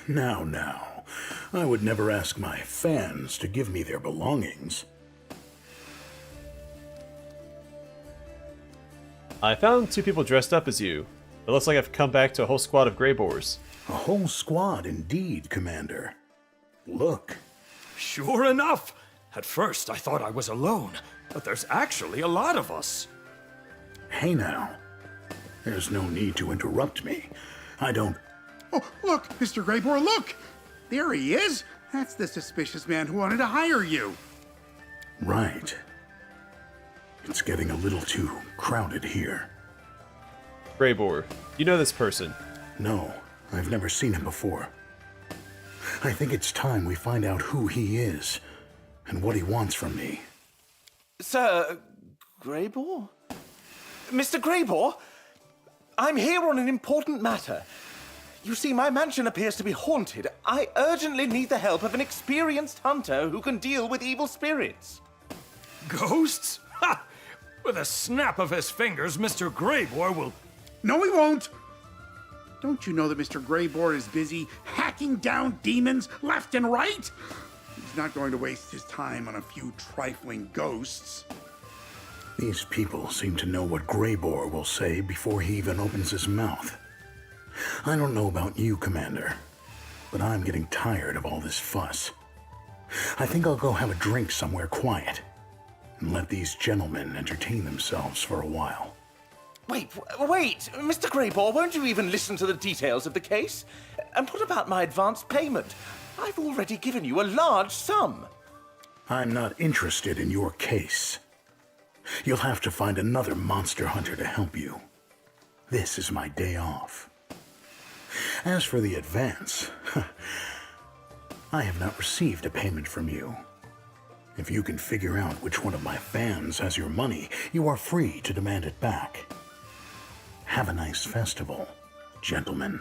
[SPEAKER 10] Now. I would never ask my fans to give me their belongings.
[SPEAKER 1] I found 2 people dressed up as you. It looks like I've come back to a whole squad of Greybors.
[SPEAKER 10] A whole squad indeed, Commander. Look.
[SPEAKER 13] Sure enough. At first I thought I was alone, but there's actually a lot of us.
[SPEAKER 10] Hey now. There's no need to interrupt me. I don't...
[SPEAKER 14] Oh, look, Mr. Greybor, look! There he is! That's the suspicious man who wanted to hire you.
[SPEAKER 10] Right. It's getting a little too crowded here.
[SPEAKER 1] Greybor, you know this person?
[SPEAKER 10] No, I've never seen him before. I think it's time we find out who he is and what he wants from me.
[SPEAKER 15] Sir, Greybor? Mr. Greybor? I'm here on an important matter. You see, my mansion appears to be haunted. I urgently need the help of an experienced hunter who can deal with evil spirits.
[SPEAKER 13] Ghosts? Ha! With a snap of his fingers, Mr. Greybor will...
[SPEAKER 14] No, he won't! Don't you know that Mr. Greybor is busy hacking down demons left and right? He's not going to waste his time on a few trifling ghosts.
[SPEAKER 10] These people seem to know what Greybor will say before he even opens his mouth. I don't know about you, Commander, but I'm getting tired of all this fuss. I think I'll go have a drink somewhere quiet and let these gentlemen entertain themselves for a while.
[SPEAKER 15] Wait, Mr. Greybor, won't you even listen to the details of the case? And what about my advance payment? I've already given you a large sum.
[SPEAKER 10] I'm not interested in your case. You'll have to find another monster hunter to help you. This is my day off. As for the advance, I have not received a payment from you. If you can figure out which one of my fans has your money, you are free to demand it back. Have a nice festival, gentlemen.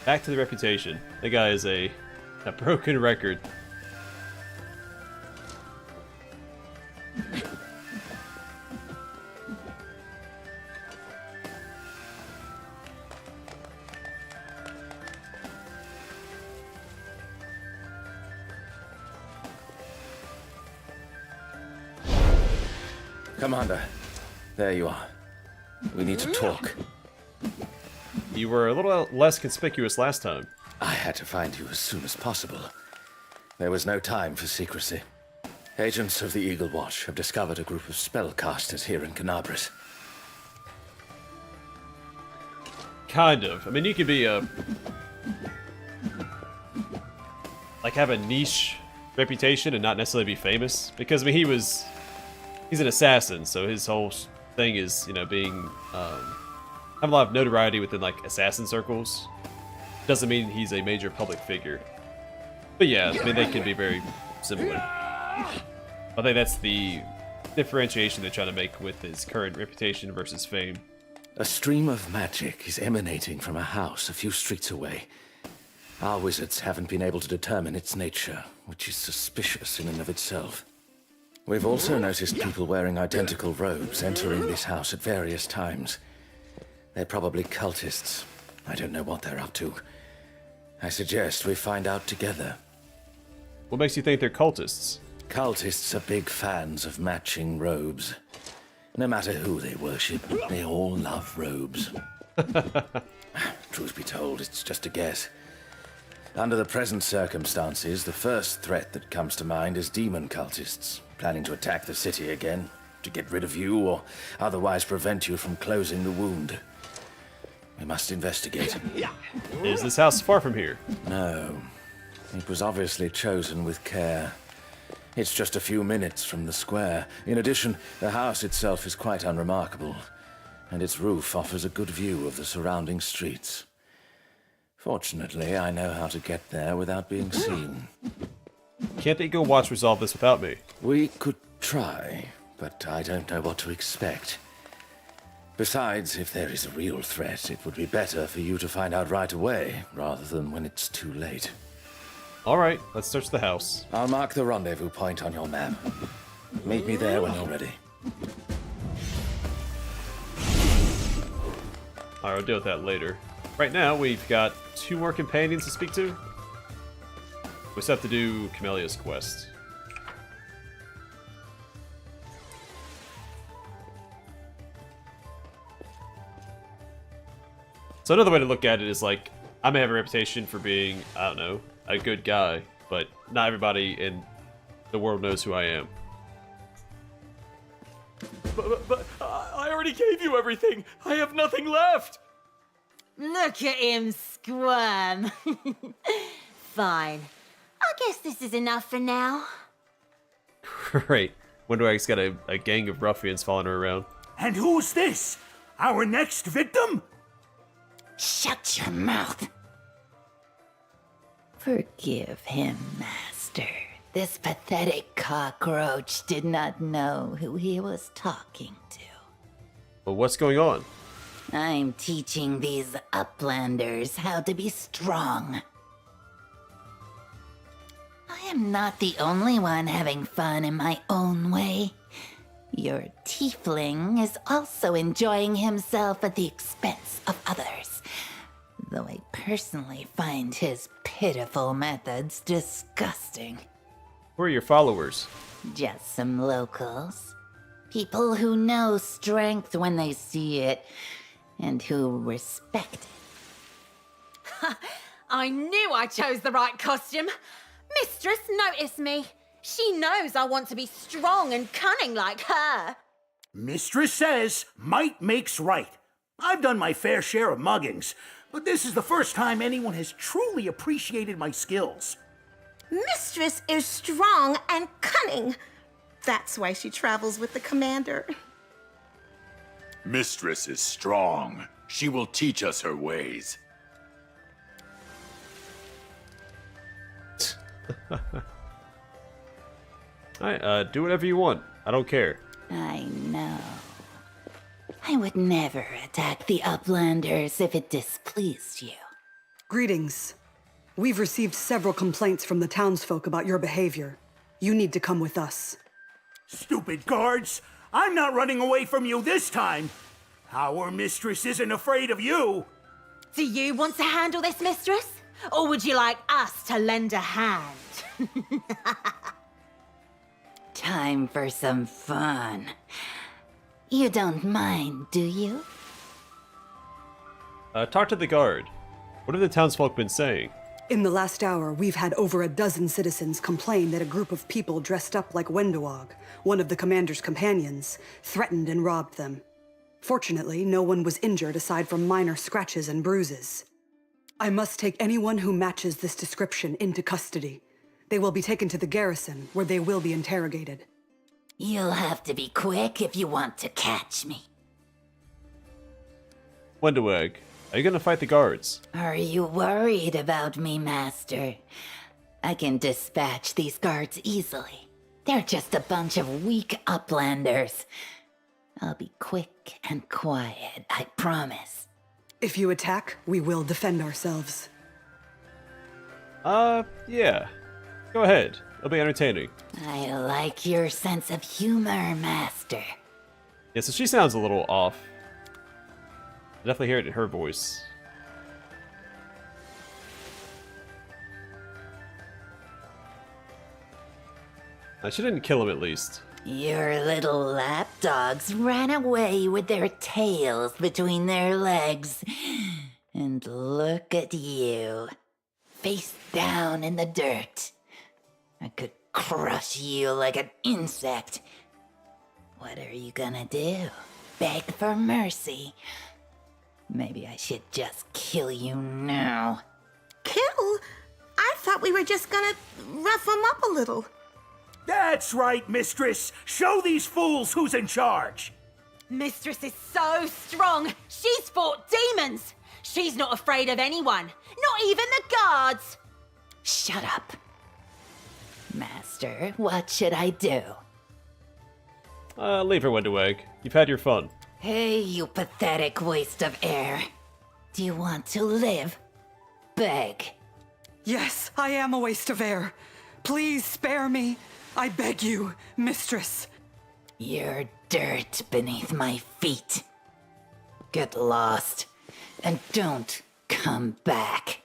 [SPEAKER 1] Back to the reputation. The guy is a A broken record.
[SPEAKER 15] Commander, there you are. We need to talk.
[SPEAKER 1] You were a little less conspicuous last time.
[SPEAKER 15] I had to find you as soon as possible. There was no time for secrecy. Agents of the Eagle Watch have discovered a group of spellcasters here in Canabris.
[SPEAKER 1] Kind of. I mean, you could be a... like, have a niche reputation and not necessarily be famous. Because, I mean, he's an assassin, so his whole thing is, you know, being... have a lot of notoriety within, like, assassin circles. Doesn't mean he's a major public figure. But yeah, I mean, they can be very similar. I think that's the differentiation they're trying to make with his current reputation versus fame.
[SPEAKER 15] A stream of magic is emanating from a house a few streets away. Our wizards haven't been able to determine its nature, which is suspicious in and of itself. We've also noticed people wearing identical robes entering this house at various times. They're probably cultists. I don't know what they're up to. I suggest we find out together.
[SPEAKER 1] What makes you think they're cultists?
[SPEAKER 15] Cultists are big fans of matching robes. No matter who they worship, they all love robes. Truth be told, it's just a guess. Under the present circumstances, the first threat that comes to mind is demon cultists, planning to attack the city again, to get rid of you or otherwise prevent you from closing the wound. We must investigate.
[SPEAKER 1] Is this house far from here?
[SPEAKER 15] No. It was obviously chosen with care. It's just a few minutes from the square. In addition, the house itself is quite unremarkable, and its roof offers a good view of the surrounding streets. Fortunately, I know how to get there without being seen.
[SPEAKER 1] Can't the Eagle Watch resolve this without me?
[SPEAKER 15] We could try, but I don't know what to expect. Besides, if there is a real threat, it would be better for you to find out right away, rather than when it's too late.
[SPEAKER 1] Alright, let's search the house.
[SPEAKER 15] I'll mark the rendezvous point on your map. Meet me there when you're ready.
[SPEAKER 1] Alright, we'll deal with that later. Right now, we've got 2 more companions to speak to. We still have to do Camellia's quest. So another way to look at it is like, I may have a reputation for being, I don't know, a good guy, but not everybody in the world knows who I am.
[SPEAKER 13] But I already gave you everything. I have nothing left.
[SPEAKER 16] Look at him squirm. Fine. I guess this is enough for now.
[SPEAKER 1] Great. Wonder why he's got a gang of ruffians following her around.
[SPEAKER 17] And who's this? Our next victim?
[SPEAKER 16] Shut your mouth.
[SPEAKER 18] Forgive him, Master. This pathetic cockroach did not know who he was talking to.
[SPEAKER 1] Well, what's going on?
[SPEAKER 18] I'm teaching these uplanders how to be strong. I am not the only one having fun in my own way. Your tiefling is also enjoying himself at the expense of others. Though I personally find his pitiful methods disgusting.
[SPEAKER 1] Who are your followers?
[SPEAKER 18] Just some locals. People who know strength when they see it, and who respect it.
[SPEAKER 16] I knew I chose the right costume. Mistress noticed me. She knows I want to be strong and cunning like her.
[SPEAKER 17] Mistress says might makes right. I've done my fair share of muggings, but this is the first time anyone has truly appreciated my skills.
[SPEAKER 6] Mistress is strong and cunning. That's why she travels with the commander.
[SPEAKER 19] Mistress is strong. She will teach us her ways.
[SPEAKER 1] Alright, do whatever you want. I don't care.
[SPEAKER 18] I know. I would never attack the Uplanders if it displeased you.
[SPEAKER 12] Greetings.
[SPEAKER 20] We've received several complaints from the townsfolk about your behavior. You need to come with us.
[SPEAKER 17] Stupid guards! I'm not running away from you this time! Our mistress isn't afraid of you!
[SPEAKER 16] Do you want to handle this, mistress? Or would you like us to lend a hand?
[SPEAKER 18] Time for some fun. You don't mind, do you?
[SPEAKER 1] Talk to the guard. What have the townsfolk been saying?
[SPEAKER 20] In the last hour, we've had over a dozen citizens complain that a group of people dressed up like Wendowog, one of the commander's companions, threatened and robbed them. Fortunately, no one was injured aside from minor scratches and bruises. I must take anyone who matches this description into custody. They will be taken to the garrison, where they will be interrogated.
[SPEAKER 18] You'll have to be quick if you want to catch me.
[SPEAKER 1] Wendoweg, are you gonna fight the guards?
[SPEAKER 18] Are you worried about me, Master? I can dispatch these guards easily. They're just a bunch of weak uplanders. I'll be quick and quiet, I promise.
[SPEAKER 20] If you attack, we will defend ourselves.
[SPEAKER 1] Yeah. Go ahead. It'll be entertaining.
[SPEAKER 18] I like your sense of humor, Master.
[SPEAKER 1] Yeah, so she sounds a little off. I definitely hear it in her voice. She didn't kill him, at least.
[SPEAKER 18] Your little lapdogs ran away with their tails between their legs. And look at you. Face down in the dirt. I could crush you like an insect. What are you gonna do? Beg for mercy? Maybe I should just kill you now.
[SPEAKER 6] Kill? I thought we were just gonna rough him up a little.
[SPEAKER 17] That's right, mistress! Show these fools who's in charge!
[SPEAKER 16] Mistress is so strong. She's fought demons. She's not afraid of anyone. Not even the guards.
[SPEAKER 18] Shut up. Master, what should I do?
[SPEAKER 1] Leave her, Wendoweg. You've had your fun.
[SPEAKER 18] Hey, you pathetic waste of air. Do you want to live? Beg.
[SPEAKER 20] Yes, I am a waste of air. Please spare me. I beg you, mistress.
[SPEAKER 18] You're dirt beneath my feet. Get lost, and don't come back.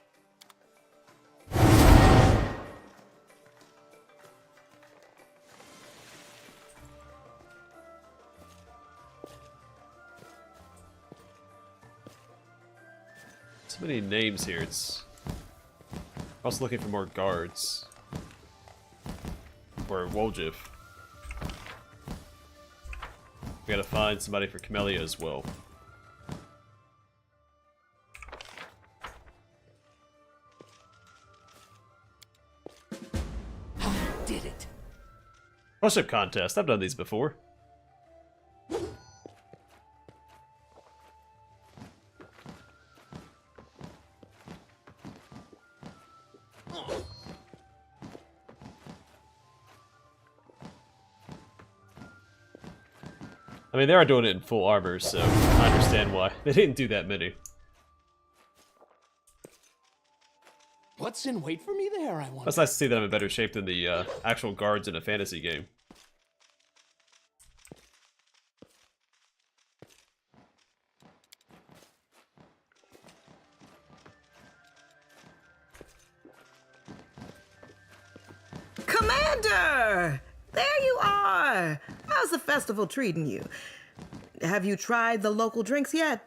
[SPEAKER 1] So many names here. It's also looking for more guards. Or Woljif. We gotta find somebody for Camellia as well.
[SPEAKER 2] Did it.
[SPEAKER 1] Push-up contest. I've done these before. I mean, they are doing it in full armor, so I understand why. They didn't do that many.
[SPEAKER 2] What's in wait for me there, I wonder?
[SPEAKER 1] It's nice to see that I'm in better shape than the actual guards in a fantasy game.
[SPEAKER 21] Commander! There you are! How's the festival treating you? Have you tried the local drinks yet?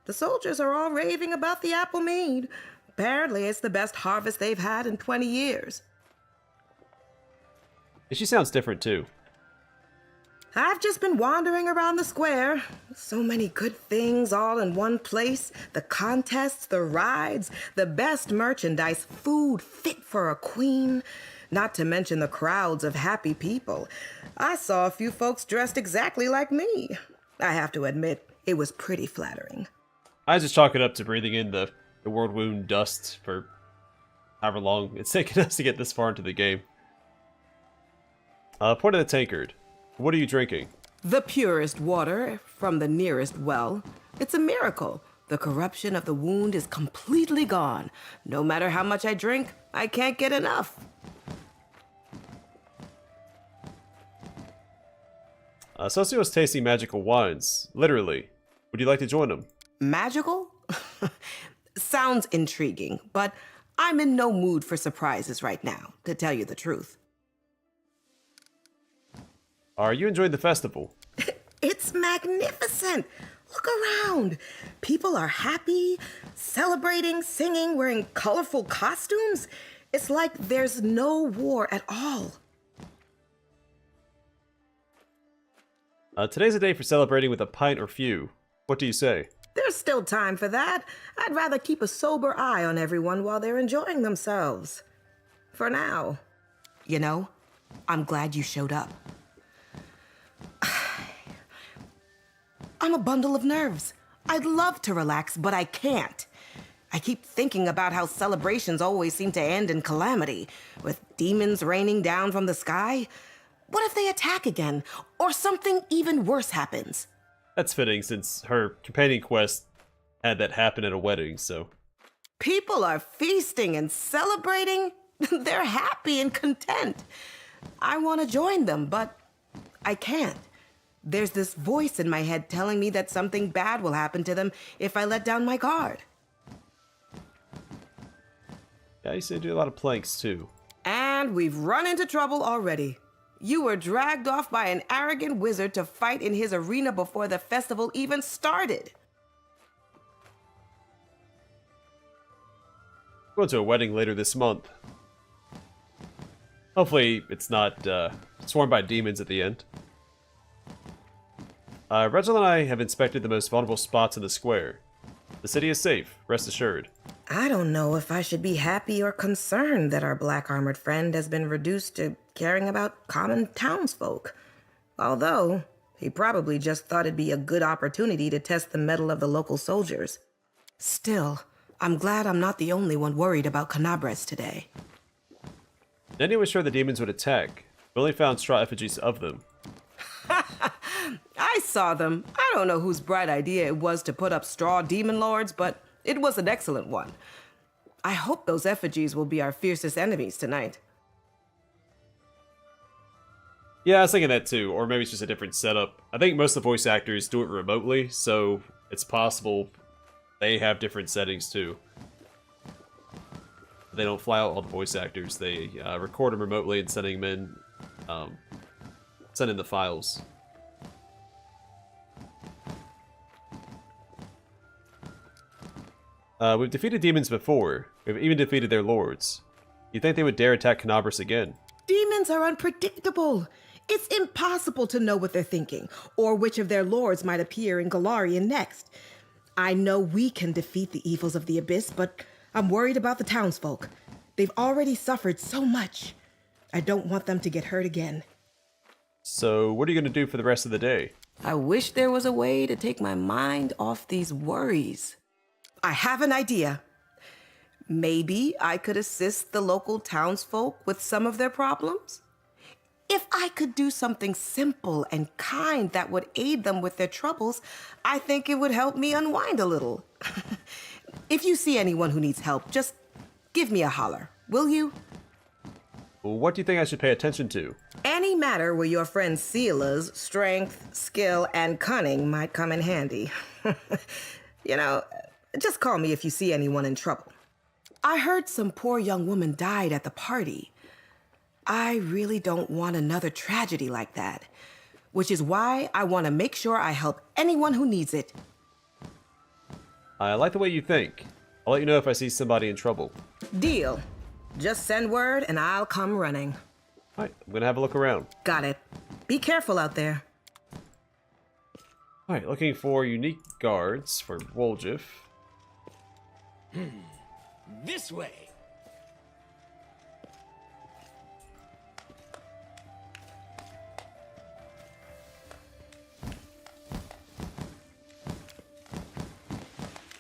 [SPEAKER 21] The soldiers are all raving about the apple mead. Apparently, it's the best harvest they've had in 20 years.
[SPEAKER 1] She sounds different, too.
[SPEAKER 21] I've just been wandering around the square. So many good things all in one place. The contests, the rides, the best merchandise, food fit for a queen. Not to mention the crowds of happy people. I saw a few folks dressed exactly like me. I have to admit, it was pretty flattering.
[SPEAKER 1] I just chalk it up to breathing in the world wound dust for however long it's taken us to get this far into the game. Point of the tankard. What are you drinking?
[SPEAKER 21] The purest water from the nearest well. It's a miracle. The corruption of the wound is completely gone. No matter how much I drink, I can't get enough.
[SPEAKER 1] Socio's tasting magical wines. Literally. Would you like to join them?
[SPEAKER 21] Magical? Sounds intriguing, but I'm in no mood for surprises right now, to tell you the truth.
[SPEAKER 1] Are you enjoying the festival?
[SPEAKER 21] It's magnificent. Look around. People are happy, celebrating, singing, wearing colorful costumes. It's like there's no war at all.
[SPEAKER 1] Today's a day for celebrating with a pint or few. What do you say?
[SPEAKER 21] There's still time for that. I'd rather keep a sober eye on everyone while they're enjoying themselves. For now. You know, I'm glad you showed up. I'm a bundle of nerves. I'd love to relax, but I can't. I keep thinking about how celebrations always seem to end in calamity, with demons raining down from the sky. What if they attack again, or something even worse happens?
[SPEAKER 1] That's fitting, since her companion quest had that happen at a wedding, so...
[SPEAKER 21] People are feasting and celebrating. They're happy and content. I want to join them, but I can't. There's this voice in my head telling me that something bad will happen to them if I let down my guard.
[SPEAKER 1] Yeah, you say do a lot of planks, too.
[SPEAKER 21] And we've run into trouble already. You were dragged off by an arrogant wizard to fight in his arena before the festival even started.
[SPEAKER 1] Going to a wedding later this month. Hopefully it's not swarmed by demons at the end. Reginald and I have inspected the most vulnerable spots in the square. The city is safe, rest assured.
[SPEAKER 21] I don't know if I should be happy or concerned that our black armored friend has been reduced to caring about common townsfolk. Although, he probably just thought it'd be a good opportunity to test the mettle of the local soldiers. Still, I'm glad I'm not the only one worried about Canabres today.
[SPEAKER 1] Nenio was sure the demons would attack. We only found straw effigies of them.
[SPEAKER 21] I saw them. I don't know whose bright idea it was to put up straw demon lords, but it was an excellent one. I hope those effigies will be our fiercest enemies tonight.
[SPEAKER 1] Yeah, I was thinking that too, or maybe it's just a different setup. I think most of the voice actors do it remotely, so it's possible they have different settings too. They don't fly out all the voice actors, they record them remotely and sending them in, send in the files. We've defeated demons before. We've even defeated their lords. You think they would dare attack Canabres again?
[SPEAKER 21] Demons are unpredictable. It's impossible to know what they're thinking, or which of their lords might appear in Golarion next. I know we can defeat the evils of the Abyss, but I'm worried about the townsfolk. They've already suffered so much. I don't want them to get hurt again.
[SPEAKER 1] So, what are you going to do for the rest of the day?
[SPEAKER 21] I wish there was a way to take my mind off these worries. I have an idea. Maybe I could assist the local townsfolk with some of their problems? If I could do something simple and kind that would aid them with their troubles, I think it would help me unwind a little. If you see anyone who needs help, just give me a holler, will you?
[SPEAKER 1] What do you think I should pay attention to?
[SPEAKER 21] Any matter where your friend Sela's strength, skill, and cunning might come in handy. You know, just call me if you see anyone in trouble. I heard some poor young woman died at the party. I really don't want another tragedy like that, which is why I want to make sure I help anyone who needs it.
[SPEAKER 1] I like the way you think. I'll let you know if I see somebody in trouble.
[SPEAKER 21] Deal. Just send word and I'll come running.
[SPEAKER 1] Alright, I'm gonna have a look around.
[SPEAKER 21] Got it. Be careful out there.
[SPEAKER 1] Alright, looking for unique guards for Woljif.
[SPEAKER 2] This way.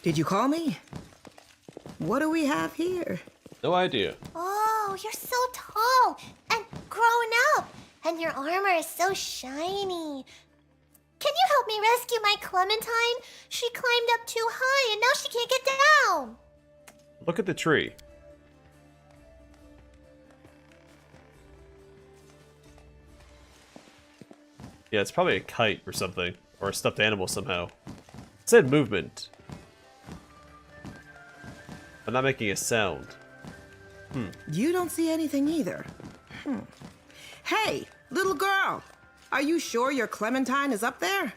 [SPEAKER 21] Did you call me? What do we have here?
[SPEAKER 1] No idea.
[SPEAKER 5] Oh, you're so tall and grown up, and your armor is so shiny. Can you help me rescue my Clementine? She climbed up too high and now she can't get down.
[SPEAKER 1] Look at the tree. Yeah, it's probably a kite or something. Or a stuffed animal somehow. It said movement. But not making a sound.
[SPEAKER 21] You don't see anything either. Hey, little girl. Are you sure your Clementine is up there?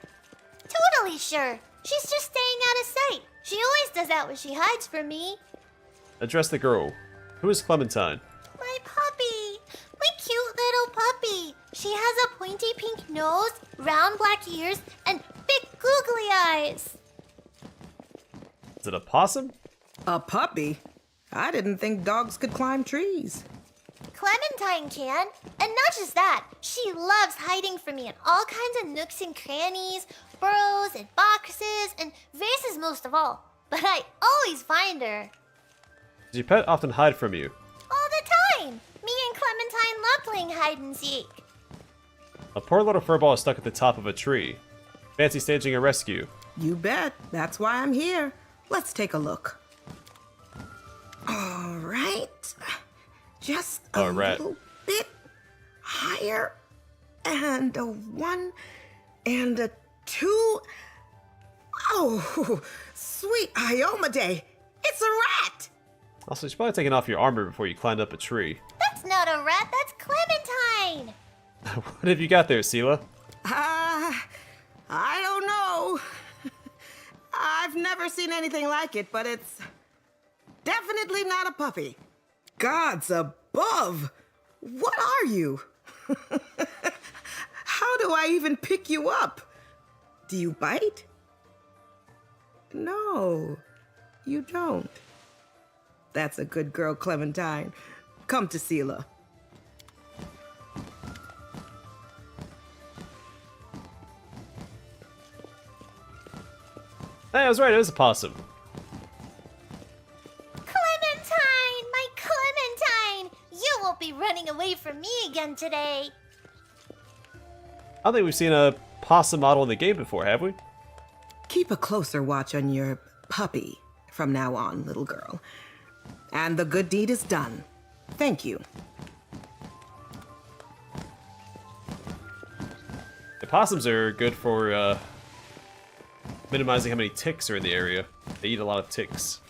[SPEAKER 5] Totally sure. She's just staying out of sight. She always does that when she hides from me.
[SPEAKER 1] Address the girl. Who is Clementine?
[SPEAKER 5] My puppy. My cute little puppy. She has a pointy pink nose, round black ears, and big googly eyes.
[SPEAKER 1] Is it a possum?
[SPEAKER 21] A puppy? I didn't think dogs could climb trees.
[SPEAKER 5] Clementine can. And not just that, she loves hiding from me in all kinds of nooks and crannies, burrows and boxes, and vases most of all. But I always find her.
[SPEAKER 1] Does your pet often hide from you?
[SPEAKER 5] All the time. Me and Clementine love playing hide and seek.
[SPEAKER 1] A poor little furball is stuck at the top of a tree. Fancy staging a rescue.
[SPEAKER 21] You bet. That's why I'm here. Let's take a look. All right. Just a little bit higher. And a 1 and a 2. Oh, sweet Iomade. It's a rat.
[SPEAKER 1] Also, you should probably taken off your armor before you climbed up a tree.
[SPEAKER 5] That's not a rat, that's Clementine.
[SPEAKER 1] What have you got there, Sela?
[SPEAKER 21] I don't know. I've never seen anything like it, but it's definitely not a puppy. Gods above! What are you? How do I even pick you up? Do you bite? No, you don't. That's a good girl, Clementine. Come to Sela.
[SPEAKER 1] Hey, I was right, it was a possum.
[SPEAKER 5] Clementine! My Clementine! You won't be running away from me again today.
[SPEAKER 1] I don't think we've seen a possum model in the game before, have we?
[SPEAKER 21] Keep a closer watch on your puppy from now on, little girl. And the good deed is done. Thank you.
[SPEAKER 1] The possums are good for minimizing how many ticks are in the area. They eat a lot of ticks.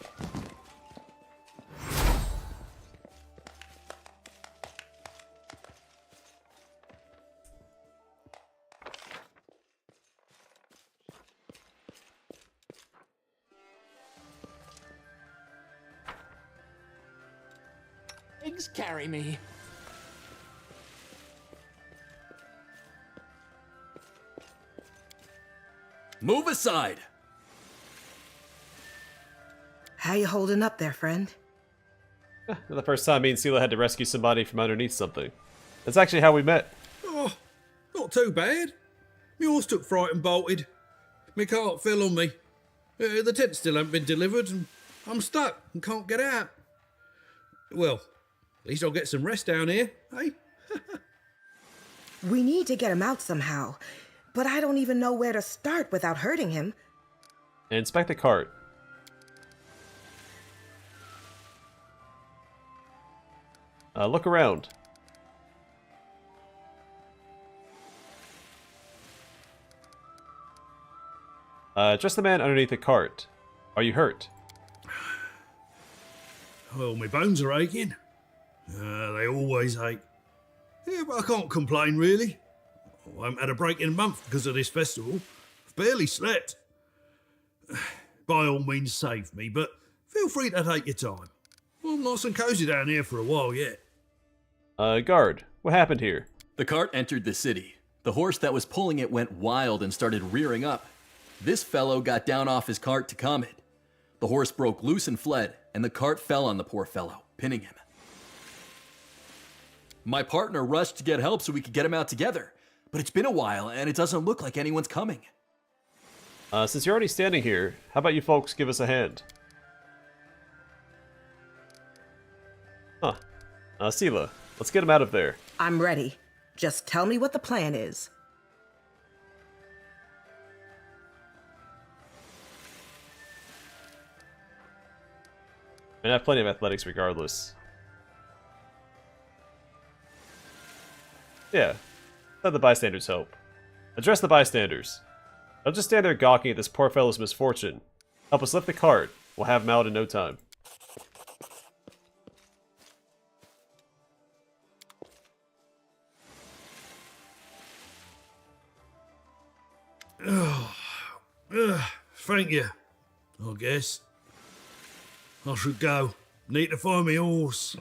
[SPEAKER 2] Eggs carry me.
[SPEAKER 13] Move aside!
[SPEAKER 21] How you holding up there, friend?
[SPEAKER 1] The first time me and Sela had to rescue somebody from underneath something. That's actually how we met.
[SPEAKER 22] Oh, not too bad. My horse took fright and bolted. My cart fell on me. The tent still hasn't been delivered, and I'm stuck and can't get out. Well, at least I'll get some rest down here, eh?
[SPEAKER 21] We need to get him out somehow, but I don't even know where to start without hurting him.
[SPEAKER 1] Inspect the cart. Look around. Just the man underneath the cart. Are you hurt?
[SPEAKER 22] Well, my bones are aching. They always ache. Yeah, but I can't complain, really. I haven't had a break in a month because of this festival. I've barely slept. By all means, save me, but feel free to take your time. I'm nice and cosy down here for a while yet.
[SPEAKER 1] Guard, what happened here?
[SPEAKER 13] The cart entered the city. The horse that was pulling it went wild and started rearing up. This fellow got down off his cart to calm it. The horse broke loose and fled, and the cart fell on the poor fellow, pinning him. My partner rushed to get help so we could get him out together, but it's been a while and it doesn't look like anyone's coming.
[SPEAKER 1] Since you're already standing here, how about you folks give us a hand? Huh. Sela, let's get him out of there.
[SPEAKER 21] I'm ready. Just tell me what the plan is.
[SPEAKER 1] I have plenty of athletics regardless. Yeah. Let the bystanders help. Address the bystanders. Don't just stand there gawking at this poor fellow's misfortune. Help us lift the cart. We'll have him out in no time.
[SPEAKER 22] Thank you, I guess. I should go. Need to find my horse.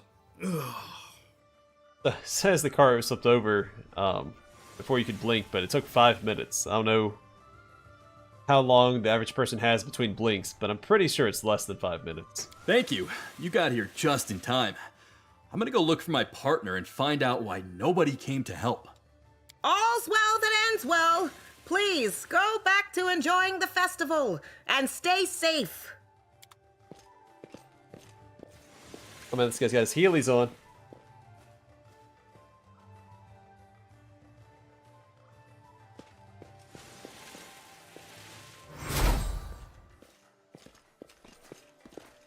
[SPEAKER 1] Says the cart was slipped over before you could blink, but it took 5 minutes. I don't know how long the average person has between blinks, but I'm pretty sure it's less than 5 minutes.
[SPEAKER 13] Thank you. You got here just in time. I'm gonna go look for my partner and find out why nobody came to help.
[SPEAKER 21] All's well that ends well. Please, go back to enjoying the festival and stay safe.
[SPEAKER 1] Oh man, this guy's got his Heelys on.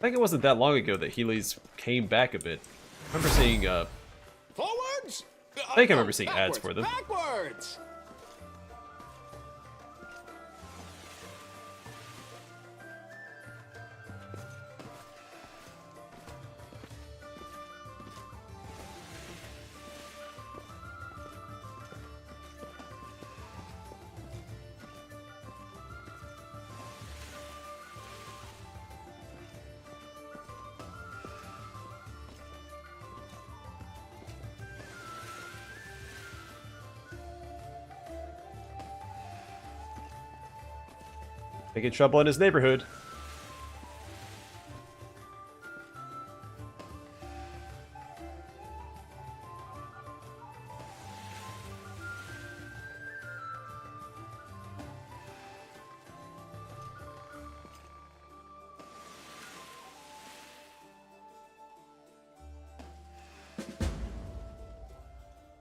[SPEAKER 1] I think it wasn't that long ago that Heelys came back a bit. I remember seeing,
[SPEAKER 2] Forwards!
[SPEAKER 1] I think I remember seeing ads for them.
[SPEAKER 2] Backwards!
[SPEAKER 1] Making trouble in his neighborhood.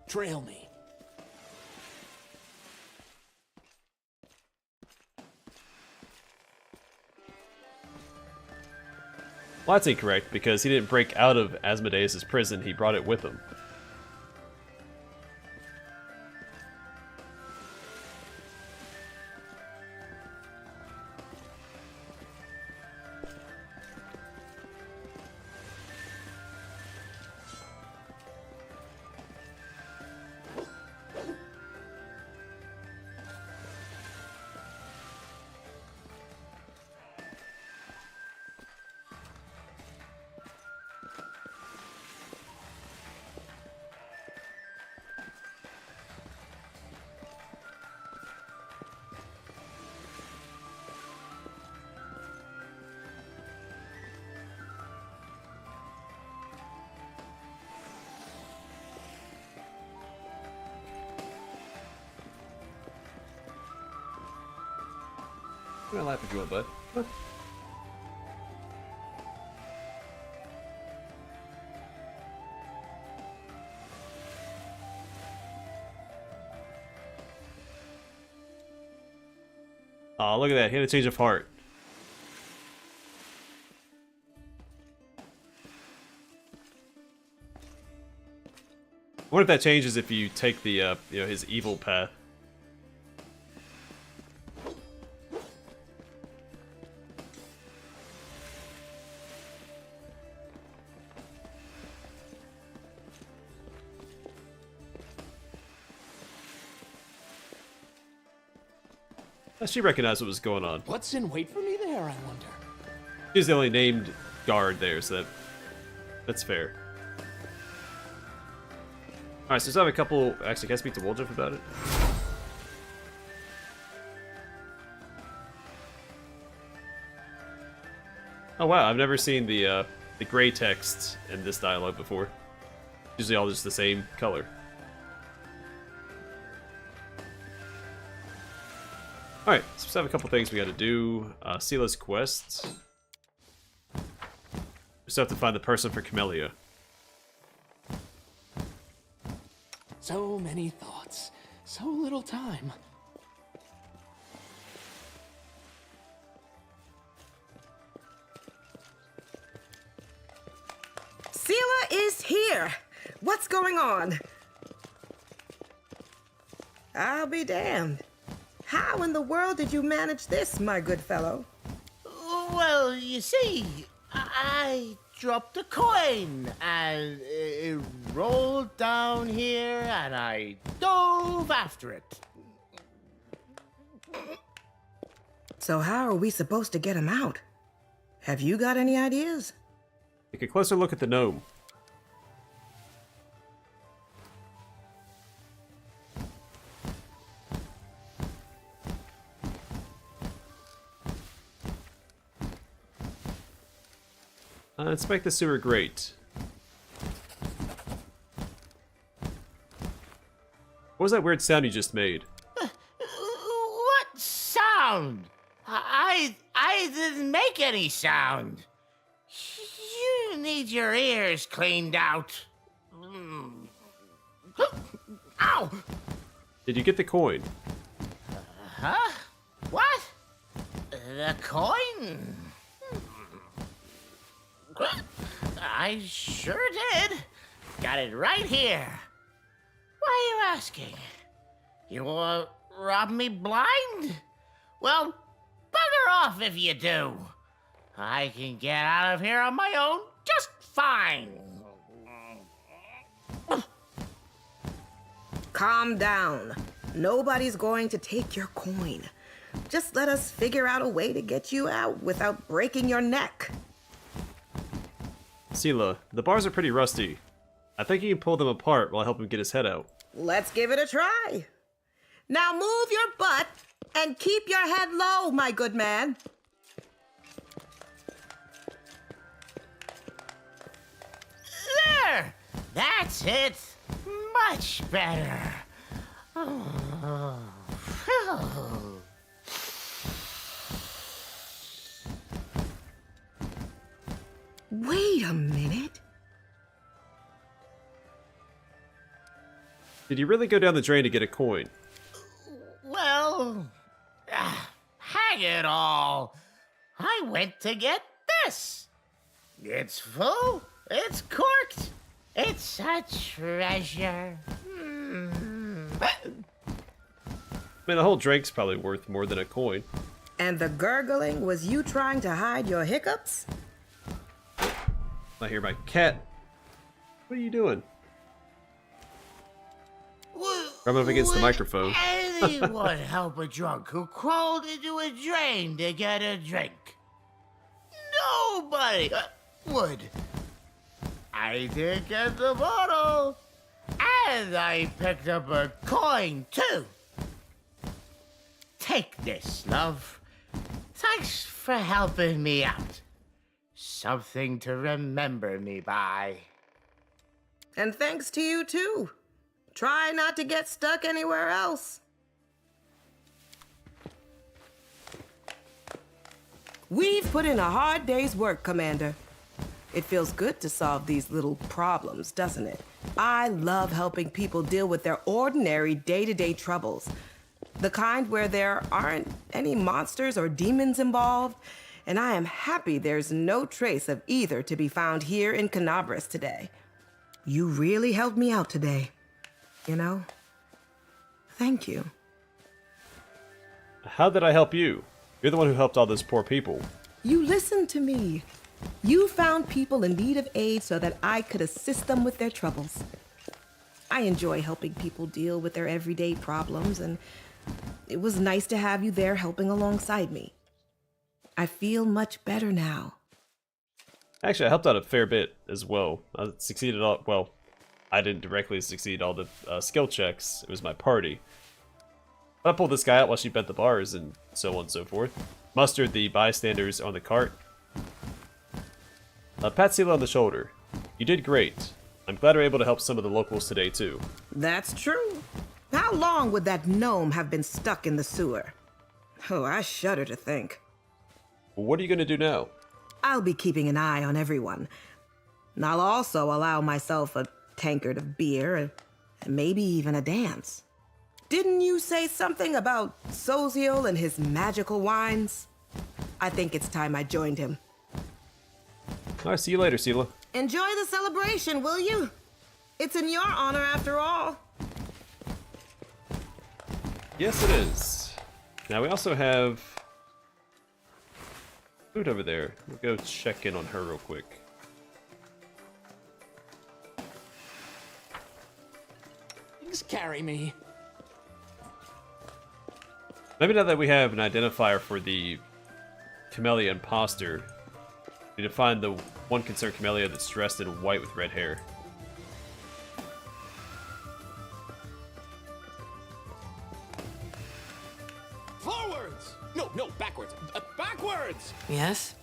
[SPEAKER 2] Trail me.
[SPEAKER 1] Well, that's incorrect, because he didn't break out of Asmodeus' prison, he brought it with him. I'm gonna laugh if you want, bud. What? Oh, look at that. He had a change of heart. I wonder if that changes if you take the, you know, his evil path. She recognized what was going on.
[SPEAKER 2] What's in wait for me there, I wonder?
[SPEAKER 1] She's the only named guard there, so that's fair. Alright, so I have a couple... Actually, can I speak to Woljif about it? Oh wow, I've never seen the gray text in this dialogue before. Usually all just the same color. Alright, so we have a couple things we gotta do. Sila's quest. We still have to find the person for Camellia.
[SPEAKER 2] So many thoughts, so little time.
[SPEAKER 21] is here? What's going on? I'll be damned. How in the world did you manage this, my good fellow?
[SPEAKER 7] Well, you see, I dropped a coin and it rolled down here and I dove after it.
[SPEAKER 21] So how are we supposed to get him out? Have you got any ideas?
[SPEAKER 1] Take a closer look at the gnome. Inspect the sewer grate. What was that weird sound you just made?
[SPEAKER 7] What sound? I didn't make any sound. You need your ears cleaned out. Ow!
[SPEAKER 1] Did you get the coin?
[SPEAKER 7] Huh? What? The coin? I sure did. Got it right here. Why are you asking? You want to rob me blind? Well, bugger off if you do. I can get out of here on my own just fine.
[SPEAKER 21] Calm down. Nobody's going to take your coin. Just let us figure out a way to get you out without breaking your neck.
[SPEAKER 1] Sela, the bars are pretty rusty. I think you can pull them apart while I help him get his head out.
[SPEAKER 21] Let's give it a try. Now move your butt and keep your head low, my good man.
[SPEAKER 7] There! That's it. Much better. Oh.
[SPEAKER 21] Wait a minute.
[SPEAKER 1] Did you really go down the drain to get a coin?
[SPEAKER 7] Well, hang it all. I went to get this. It's full. It's corked. It's a treasure.
[SPEAKER 1] I mean, the whole drink's probably worth more than a coin.
[SPEAKER 21] And the gurgling was you trying to hide your hiccups?
[SPEAKER 1] I hear my cat. What are you doing? I'm up against the microphone.
[SPEAKER 7] Anyone help a drunk who crawled into a drain to get a drink? Nobody would. I did get the bottle, and I picked up a coin too. Take this, love. Thanks for helping me out. Something to remember me by.
[SPEAKER 21] And thanks to you too. Try not to get stuck anywhere else. We've put in a hard day's work, Commander. It feels good to solve these little problems, doesn't it? I love helping people deal with their ordinary day-to-day troubles. The kind where there aren't any monsters or demons involved, and I am happy there's no trace of either to be found here in Canabras today. You really helped me out today. You know? Thank you.
[SPEAKER 1] How did I help you? You're the one who helped all those poor people.
[SPEAKER 21] You listened to me. You found people in need of aid so that I could assist them with their troubles. I enjoy helping people deal with their everyday problems, and it was nice to have you there helping alongside me. I feel much better now.
[SPEAKER 1] Actually, I helped out a fair bit as well. I succeeded all, well, I didn't directly succeed all the skill checks. It was my party. I pulled this guy out while she bent the bars and so on and so forth. Mustered the bystanders on the cart. Pat Sela on the shoulder. You did great. I'm glad we're able to help some of the locals today too.
[SPEAKER 21] That's true. How long would that gnome have been stuck in the sewer? Oh, I shudder to think.
[SPEAKER 1] What are you going to do now?
[SPEAKER 21] I'll be keeping an eye on everyone. And I'll also allow myself a tankard of beer and maybe even a dance. Didn't you say something about Soziel and his magical wines? I think it's time I joined him.
[SPEAKER 1] Alright, see you later, Sela.
[SPEAKER 21] Enjoy the celebration, will you? It's in your honor after all.
[SPEAKER 1] Yes, it is. Now we also have food over there. We'll go check in on her real quick.
[SPEAKER 2] Things carry me.
[SPEAKER 1] Maybe now that we have an identifier for the Camellia impostor, we need to find the one concerned Camellia that's dressed in white with red hair.
[SPEAKER 2] Forwards! No, backwards. Backwards!
[SPEAKER 8] Yes?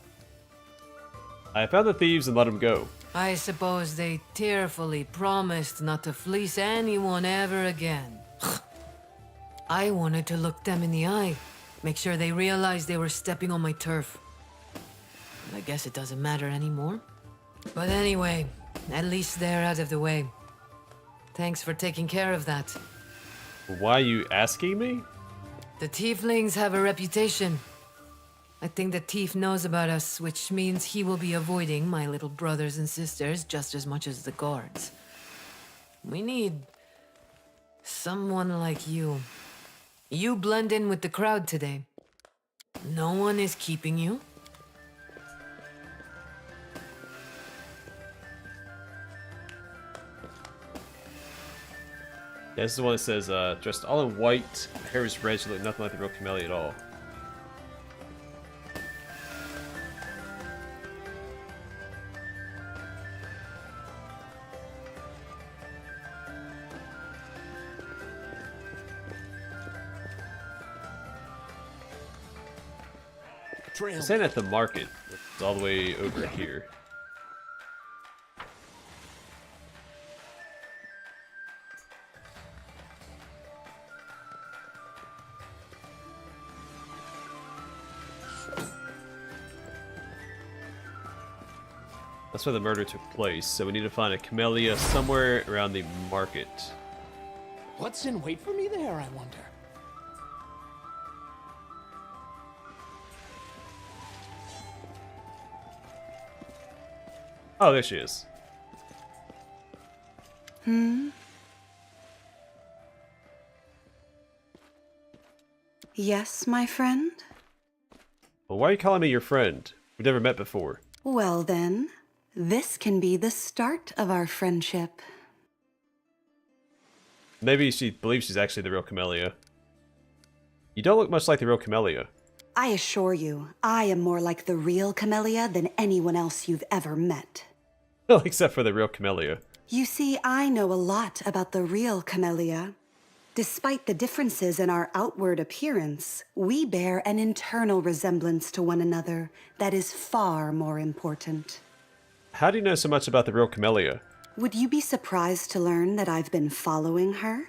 [SPEAKER 1] I found the thieves and let them go.
[SPEAKER 8] I suppose they tearfully promised not to fleece anyone ever again. I wanted to look them in the eye, make sure they realized they were stepping on my turf. I guess it doesn't matter anymore. But anyway, at least they're out of the way. Thanks for taking care of that.
[SPEAKER 1] Why are you asking me?
[SPEAKER 8] The tieflings have a reputation. I think the thief knows about us, which means he will be avoiding my little brothers and sisters just as much as the guards. We need someone like you. You blend in with the crowd today. No one is keeping you.
[SPEAKER 1] Yeah, this is the one that says, dressed all in white, hair is red, she looked nothing like the real Camellia at all. I'm saying at the market, it's all the way over here. That's where the murder took place, so we need to find a Camellia somewhere around the market.
[SPEAKER 2] What's in wait for me there, I wonder?
[SPEAKER 1] Oh, there she is.
[SPEAKER 20] Yes, my friend?
[SPEAKER 1] Well, why are you calling me your friend? We've never met before.
[SPEAKER 20] Well then, this can be the start of our friendship.
[SPEAKER 1] Maybe she believes she's actually the real Camellia. You don't look much like the real Camellia.
[SPEAKER 20] I assure you, I am more like the real Camellia than anyone else you've ever met.
[SPEAKER 1] Well, except for the real Camellia.
[SPEAKER 20] You see, I know a lot about the real Camellia. Despite the differences in our outward appearance, we bear an internal resemblance to one another that is far more important.
[SPEAKER 1] How do you know so much about the real Camellia?
[SPEAKER 20] Would you be surprised to learn that I've been following her?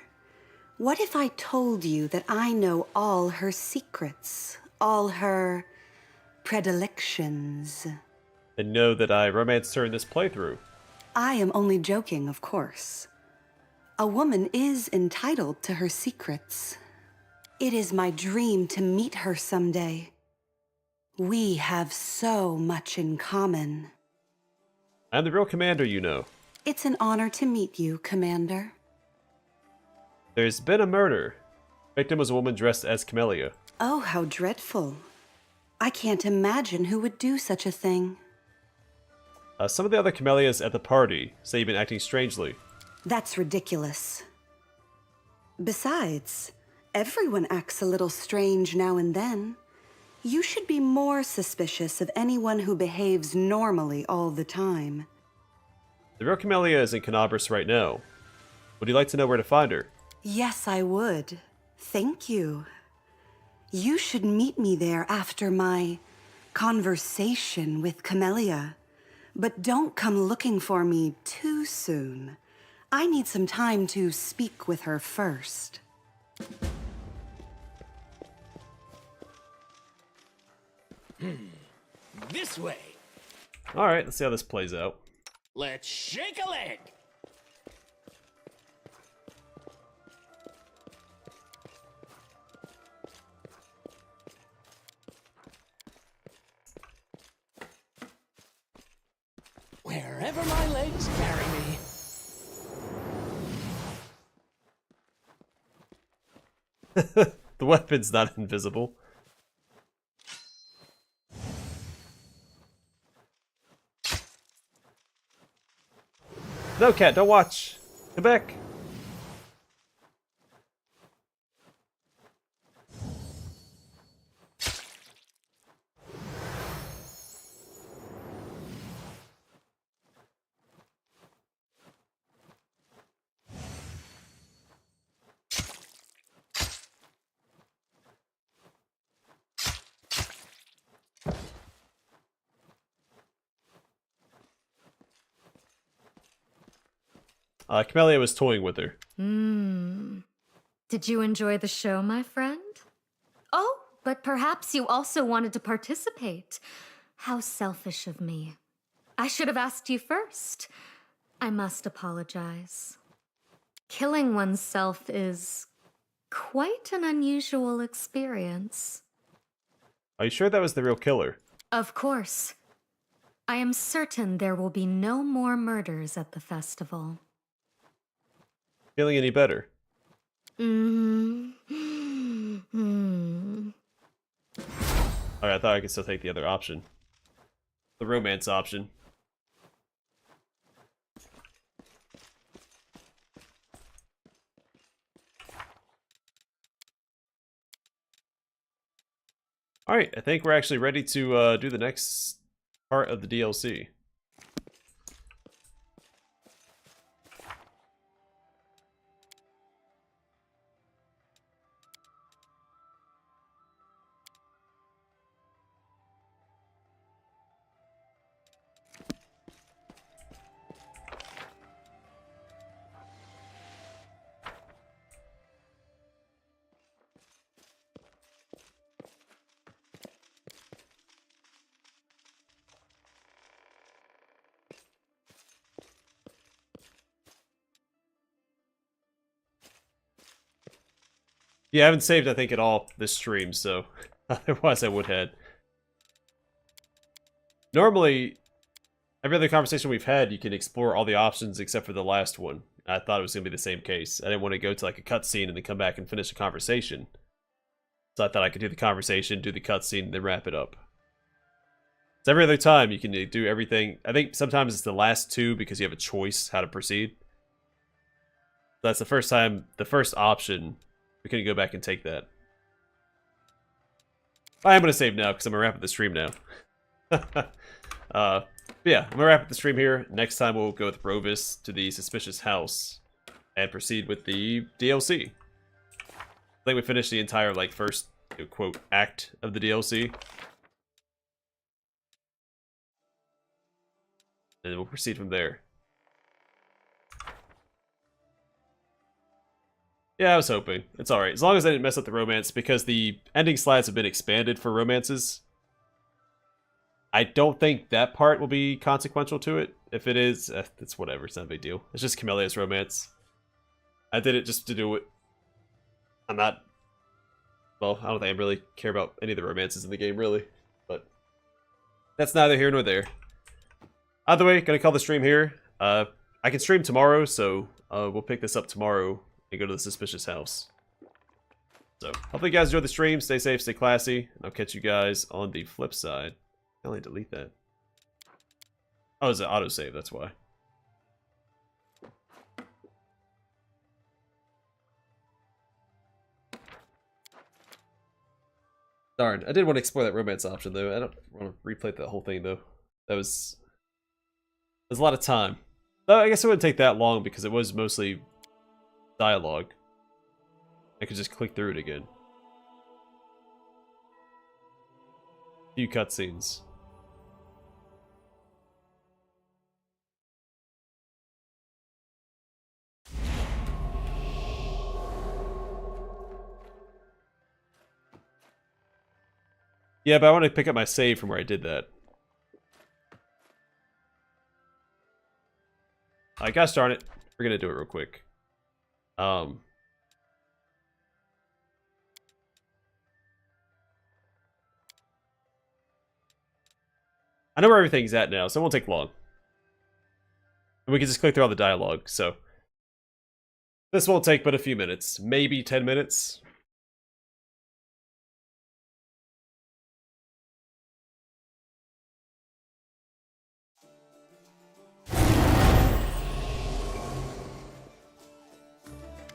[SPEAKER 20] What if I told you that I know all her secrets, all her predilections?
[SPEAKER 1] And know that I romanced her in this playthrough.
[SPEAKER 20] I am only joking, of course. A woman is entitled to her secrets. It is my dream to meet her someday. We have so much in common.
[SPEAKER 1] I'm the real commander, you know.
[SPEAKER 20] It's an honor to meet you, Commander.
[SPEAKER 1] There's been a murder. Victim was a woman dressed as Camellia.
[SPEAKER 20] Oh, how dreadful. I can't imagine who would do such a thing.
[SPEAKER 1] Some of the other Camellias at the party say you've been acting strangely.
[SPEAKER 20] That's ridiculous. Besides, everyone acts a little strange now and then. You should be more suspicious of anyone who behaves normally all the time.
[SPEAKER 1] The real Camellia is in Canabris right now. Would you like to know where to find her?
[SPEAKER 20] Yes, I would. Thank you. You should meet me there after my conversation with Camellia. But don't come looking for me too soon. I need some time to speak with her first.
[SPEAKER 2] This way.
[SPEAKER 1] Alright, let's see how this plays out.
[SPEAKER 2] Let's shake a leg. Where wherever my legs carry me.
[SPEAKER 1] The weapon's not invisible. No, cat, don't watch. Come back. Camellia was toying with her.
[SPEAKER 4] Did you enjoy the show, my friend? Oh, but perhaps you also wanted to participate. How selfish of me. I should have asked you first. I must apologize. Killing oneself is quite an unusual experience.
[SPEAKER 1] Are you sure that was the real killer?
[SPEAKER 4] Of course. I am certain there will be no more murders at the festival.
[SPEAKER 1] Feeling any better?
[SPEAKER 4] Mm-hmm.
[SPEAKER 1] Alright, I thought I could still take the other option. The romance option. Alright, I think we're actually ready to do the next part of the DLC. Yeah, I haven't saved, I think, at all this stream, so otherwise I would have. Normally, every other conversation we've had, you can explore all the options except for the last one. I thought it was going to be the same case. I didn't want to go to like a cutscene and then come back and finish the conversation. So I thought I could do the conversation, do the cutscene, and then wrap it up. So every other time, you can do everything. I think sometimes it's the last two because you have a choice how to proceed. That's the first time, the first option. We couldn't go back and take that. I am going to save now because I'm going to wrap up the stream now. But yeah, I'm going to wrap up the stream here. Next time we'll go with Rovis to the Suspicious House and proceed with the DLC. I think we finished the entire, like, first, quote, act of the DLC. And then we'll proceed from there. Yeah, I was hoping. It's alright. As long as I didn't mess up the romance, because the ending slides have been expanded for romances. I don't think that part will be consequential to it. If it is, it's whatever. It's not a big deal. It's just Camellia's romance. I did it just to do it. I'm not... Well, I don't think I really care about any of the romances in the game, really. But that's neither here nor there. Either way, gonna call the stream here. I can stream tomorrow, so we'll pick this up tomorrow. And go to the Suspicious House. So, hopefully you guys enjoyed the stream. Stay safe, stay classy. And I'll catch you guys on the flip side. I only delete that. Oh, it's an autosave, that's why. Darn, I did want to explore that romance option, though. I don't want to replay the whole thing, though. That was a lot of time. Though I guess it wouldn't take that long because it was mostly dialogue. I could just click through it again. Few cutscenes. Yeah, but I want to pick up my save from where I did that. Gosh darn it. We're gonna do it real quick. I know where everything's at now, so it won't take long. And we can just click through all the dialogue, so this won't take but a few minutes, maybe 10 minutes.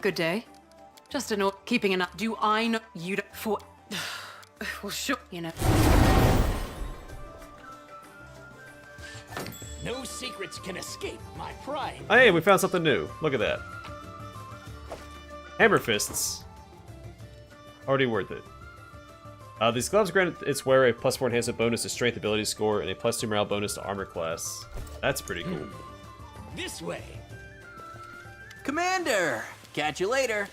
[SPEAKER 12] Good day. Just a note, keeping an eye. Do I know you don't for? Well, sure, you know.
[SPEAKER 2] No secrets can escape my pride.
[SPEAKER 1] Oh, hey, we found something new. Look at that. Hammer fists. Already worth it. These gloves grant its wearer a +4 enhancement bonus to strength ability score and a +2 morale bonus to armor class. That's pretty cool.
[SPEAKER 2] This way.
[SPEAKER 11] Commander! Catch you later.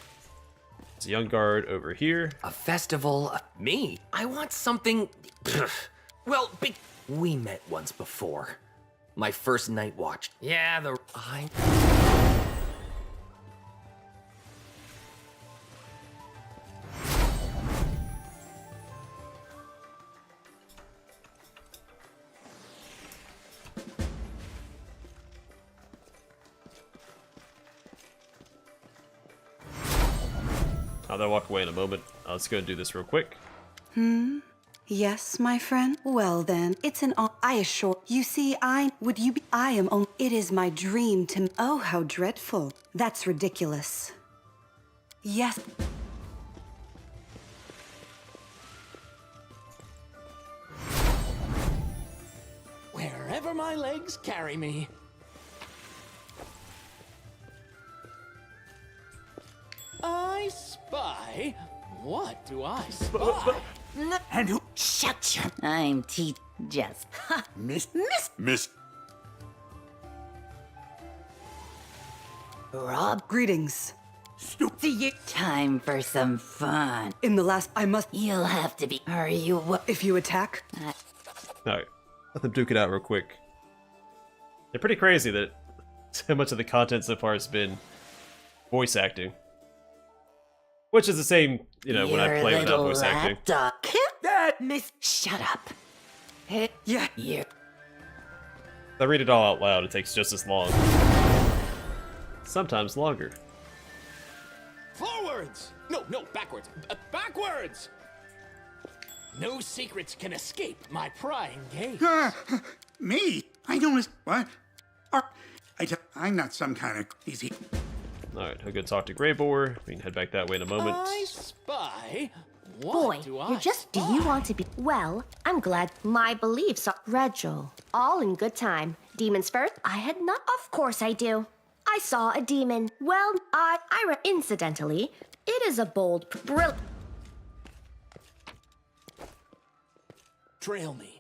[SPEAKER 1] There's a young guard over here.
[SPEAKER 11] A festival? Me? I want something... well, we met once before. My first night watch. Yeah,
[SPEAKER 1] I'll walk away in a moment. Let's go and do this real quick.
[SPEAKER 20] Yes, my friend? Well then, it's an I assure. You see, I am on. It is my dream to. Oh, how dreadful. That's ridiculous. Yes.
[SPEAKER 2] Wherever my legs carry me. I spy. What do I spy?
[SPEAKER 17] And who?
[SPEAKER 18] Shut your... I'm just...
[SPEAKER 19] Miss.
[SPEAKER 18] Rob?
[SPEAKER 20] Greetings.
[SPEAKER 18] Stupid. Time for some fun.
[SPEAKER 20] In the last, I must...
[SPEAKER 18] You'll have to be... Are you what?
[SPEAKER 20] If you attack...
[SPEAKER 1] Alright, let them duke it out real quick. They're pretty crazy that so much of the content so far has been voice acting. Which is the same, you know, when I play without voice acting.
[SPEAKER 18] That miss. Shut up. Hey,
[SPEAKER 20] yeah.
[SPEAKER 18] You.
[SPEAKER 1] If I read it all out loud, it takes just as long. Sometimes longer.
[SPEAKER 2] Forwards! No, backwards. Backwards! No secrets can escape my prying gaze.
[SPEAKER 14] Me? I don't... What? I'm not some kind of easy...
[SPEAKER 1] Alright, I'll go talk to Greybor. We can head back that way in a moment.
[SPEAKER 2] I spy. What
[SPEAKER 3] Boy,
[SPEAKER 2] do I
[SPEAKER 3] you're just...
[SPEAKER 2] spy?
[SPEAKER 3] Do you want to be... Well, I'm glad my beliefs are... Rachel. All in good time. Demons first? I had not... Of course I do. I saw a demon. Well, incidentally, it is a bold...
[SPEAKER 2] Trail me.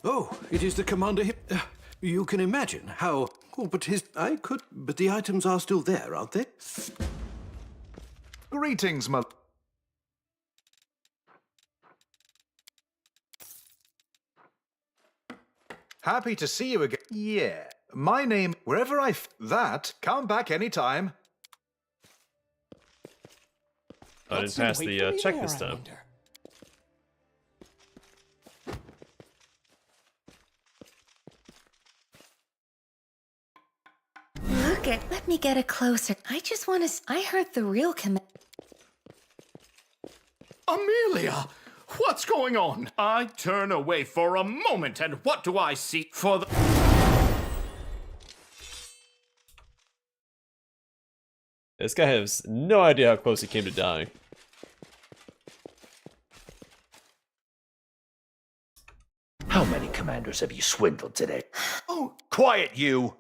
[SPEAKER 9] Oh, it is the commander. You can imagine how... Oh, but But the items are still there, aren't they?
[SPEAKER 23] Greetings, mother. Happy to see you again. Yeah. My name... Wherever that, come back anytime.
[SPEAKER 1] I didn't pass the check this time.
[SPEAKER 6] Let me get a closer. I just want to... I heard the real
[SPEAKER 19] Amelia! What's going on? I turn away for a moment, and what do I see? For the...
[SPEAKER 1] This guy has no idea how close he came to dying.
[SPEAKER 24] How many commanders have you swindled today? Oh, quiet, you!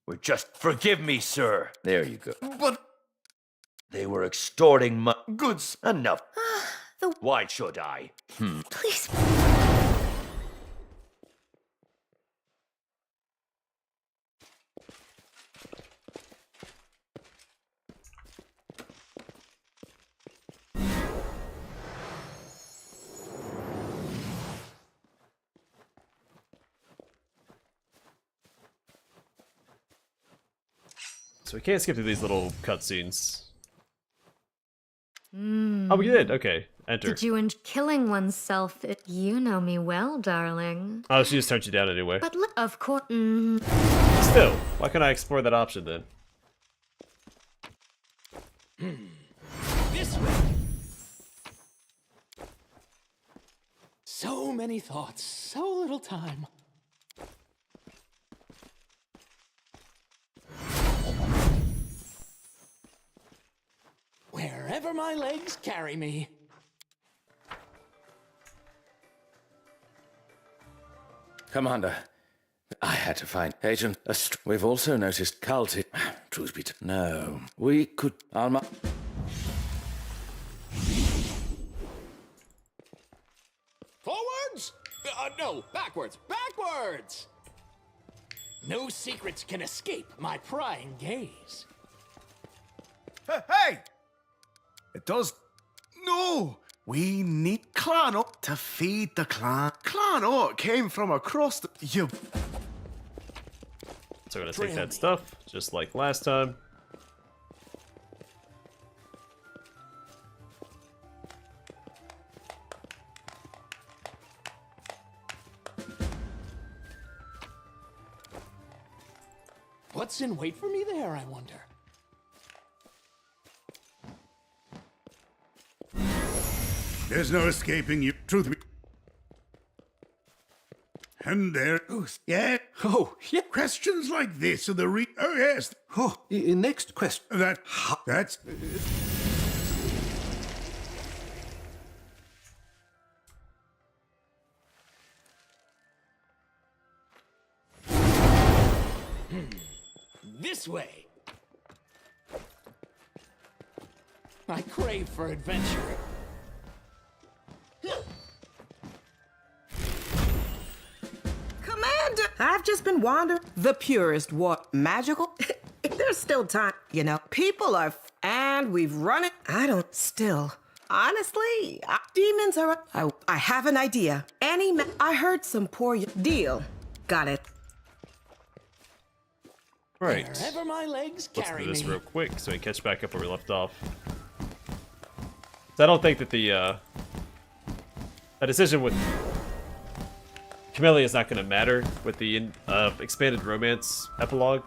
[SPEAKER 24] We're just... Forgive me, sir. There you go.
[SPEAKER 19] But...
[SPEAKER 24] They were extorting my... Goods. Enough. Why should I?
[SPEAKER 6] Please.
[SPEAKER 1] so we can't skip through these little cutscenes.
[SPEAKER 4] Mm.
[SPEAKER 1] Oh, we did. Okay, enter.
[SPEAKER 4] Did you enjoy killing oneself? You know me well, darling.
[SPEAKER 1] Oh, she just turned you down anyway.
[SPEAKER 4] But look, of course.
[SPEAKER 1] Still, why can't I explore that option then?
[SPEAKER 2] This way. So many thoughts, so little time. Wherever my legs carry me.
[SPEAKER 24] Commander, I had to find Agent We've also noticed culty. Truth be told, no. We could... Alma...
[SPEAKER 2] Forwards? No, backwards, backwards! No secrets can escape my prying gaze.
[SPEAKER 5] Hey! It does... No! We need clan up to feed the clan. Clan Oak came from across the... You...
[SPEAKER 1] So we're gonna take that stuff, just like last time.
[SPEAKER 2] What's in wait for me there, I wonder?
[SPEAKER 14] There's no escaping you. Truth be... And there... Yeah?
[SPEAKER 9] Oh, yeah.
[SPEAKER 14] Questions like this are the Oh, yes.
[SPEAKER 9] Oh, next question.
[SPEAKER 14] That's...
[SPEAKER 2] This way. I crave for adventure.
[SPEAKER 21] Commander! I've just been wandering. The purest what? Magical? There's still time, you know. People are... And we've run it. I don't... Still. Honestly, demons are... I have an idea. I heard some poor... Deal. Got it.
[SPEAKER 1] Right.
[SPEAKER 2] Wherever my legs
[SPEAKER 1] Let's
[SPEAKER 2] carry
[SPEAKER 1] do this
[SPEAKER 2] me.
[SPEAKER 1] real quick so we can catch back up where we left off. So I don't think that the that decision with Camellia is not going to matter with the expanded romance epilogue.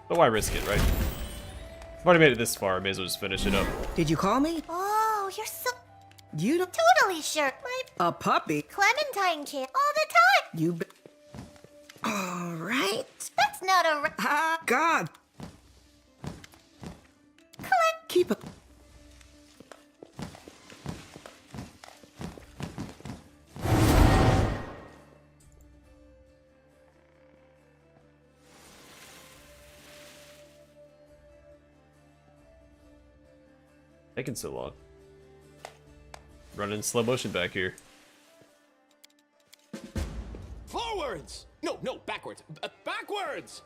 [SPEAKER 1] But why risk it, right? I've already made it this far. I may as well just finish it up.
[SPEAKER 21] Did you call me?
[SPEAKER 10] Oh, you're so...
[SPEAKER 21] You don't...
[SPEAKER 10] Totally sure. My
[SPEAKER 21] A puppy?
[SPEAKER 10] Clementine kid all the time.
[SPEAKER 21] You... All right.
[SPEAKER 10] That's not a...
[SPEAKER 21] Ah, God. Keep it.
[SPEAKER 1] Taking so long. Running in slow motion back here.
[SPEAKER 2] Forwards! No, backwards. Backwards!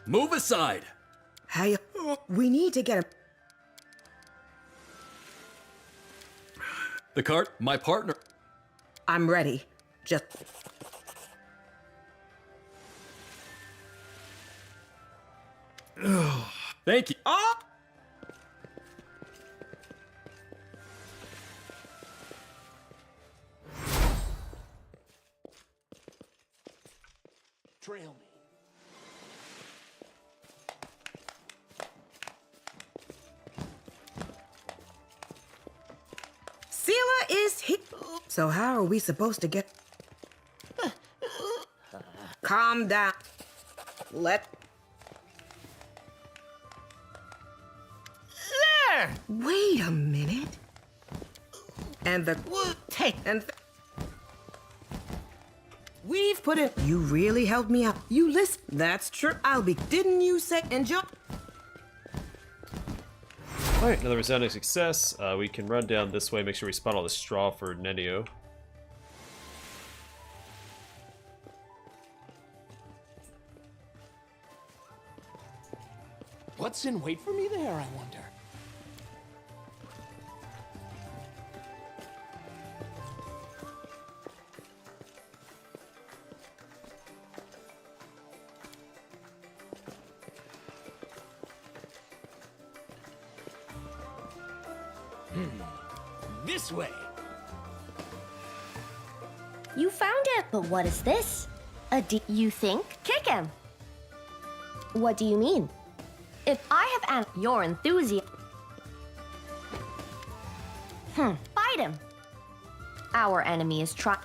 [SPEAKER 13] Move aside!
[SPEAKER 21] Hey, we need to get him.
[SPEAKER 13] The cart, my partner.
[SPEAKER 21] I'm ready. Just...
[SPEAKER 13] Thank you.
[SPEAKER 21] Oh!
[SPEAKER 2] Trail me.
[SPEAKER 21] Sela is here. So how are we supposed to get... Calm down. Let...
[SPEAKER 7] There!
[SPEAKER 21] Wait a minute. And the... Take... And... We've put in... You really helped me out. You listen. That's true. I'll be... Didn't you say... Enjoy...
[SPEAKER 1] Alright, another resounding success. We can run down this way, make sure we spot all the straw for Nenio.
[SPEAKER 2] What's in wait for me there, I wonder? This way.
[SPEAKER 3] You found it, but what is this? You think? Kick him. What do you mean? If I have your enthusiasm. Fight him. Our enemy is trying.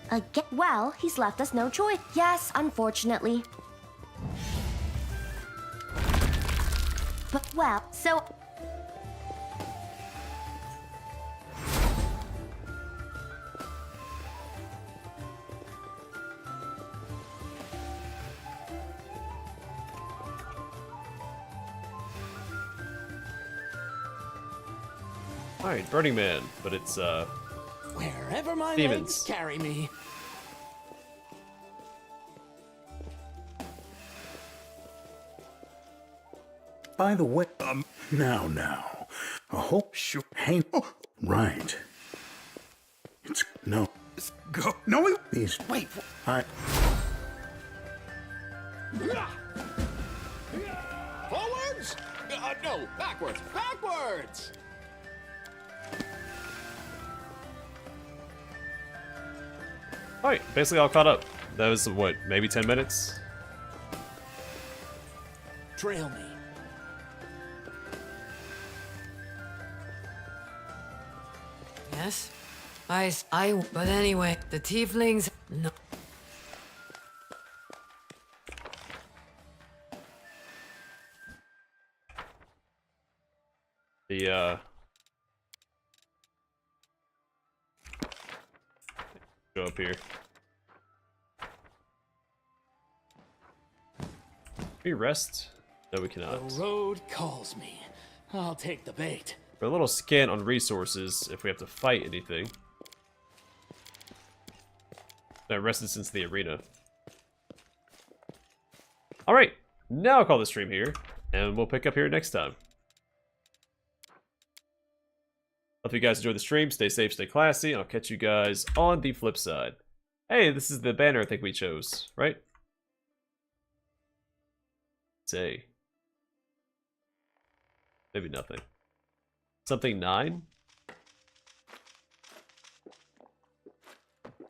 [SPEAKER 3] Again? Well, he's left us no choice. Yes, unfortunately. But, well, so...
[SPEAKER 1] Alright, Burning Man, but it's,
[SPEAKER 2] Wherever my
[SPEAKER 1] demons.
[SPEAKER 2] legs carry me.
[SPEAKER 17] By the way, now. I hope sure. Hey, right. It's no.
[SPEAKER 14] Go. No,
[SPEAKER 17] These.
[SPEAKER 14] wait.
[SPEAKER 17] I.
[SPEAKER 2] Forwards? No, backwards. Backwards!
[SPEAKER 1] Alright, basically all caught up. That was, what, maybe 10 minutes?
[SPEAKER 2] Trail me.
[SPEAKER 8] Yes? But anyway, the tieflings, no.
[SPEAKER 1] The, go up here. Can we rest? No, we cannot.
[SPEAKER 2] The road calls me. I'll take the bait.
[SPEAKER 1] We're a little scant on resources if we have to fight anything. I rested since the arena. Alright, now I'll call the stream here, and we'll pick up here next time. Hope you guys enjoyed the stream. Stay safe, stay classy, and I'll catch you guys on the flip side. Hey, this is the banner I think we chose, right? Say. Maybe nothing. Something 9?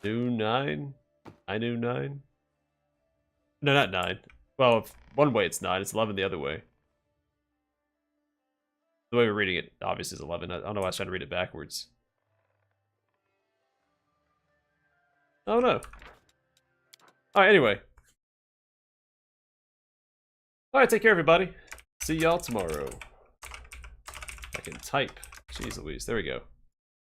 [SPEAKER 1] New 9? I knew 9? No, not 9. Well, one way it's 9, it's 11 the other way. The way we're reading it, obviously, is 11. I don't know why I was trying to read it backwards. Oh, no. Alright, anyway. Alright, take care, everybody. See y'all tomorrow. I can type. Jeez Louise. There we go.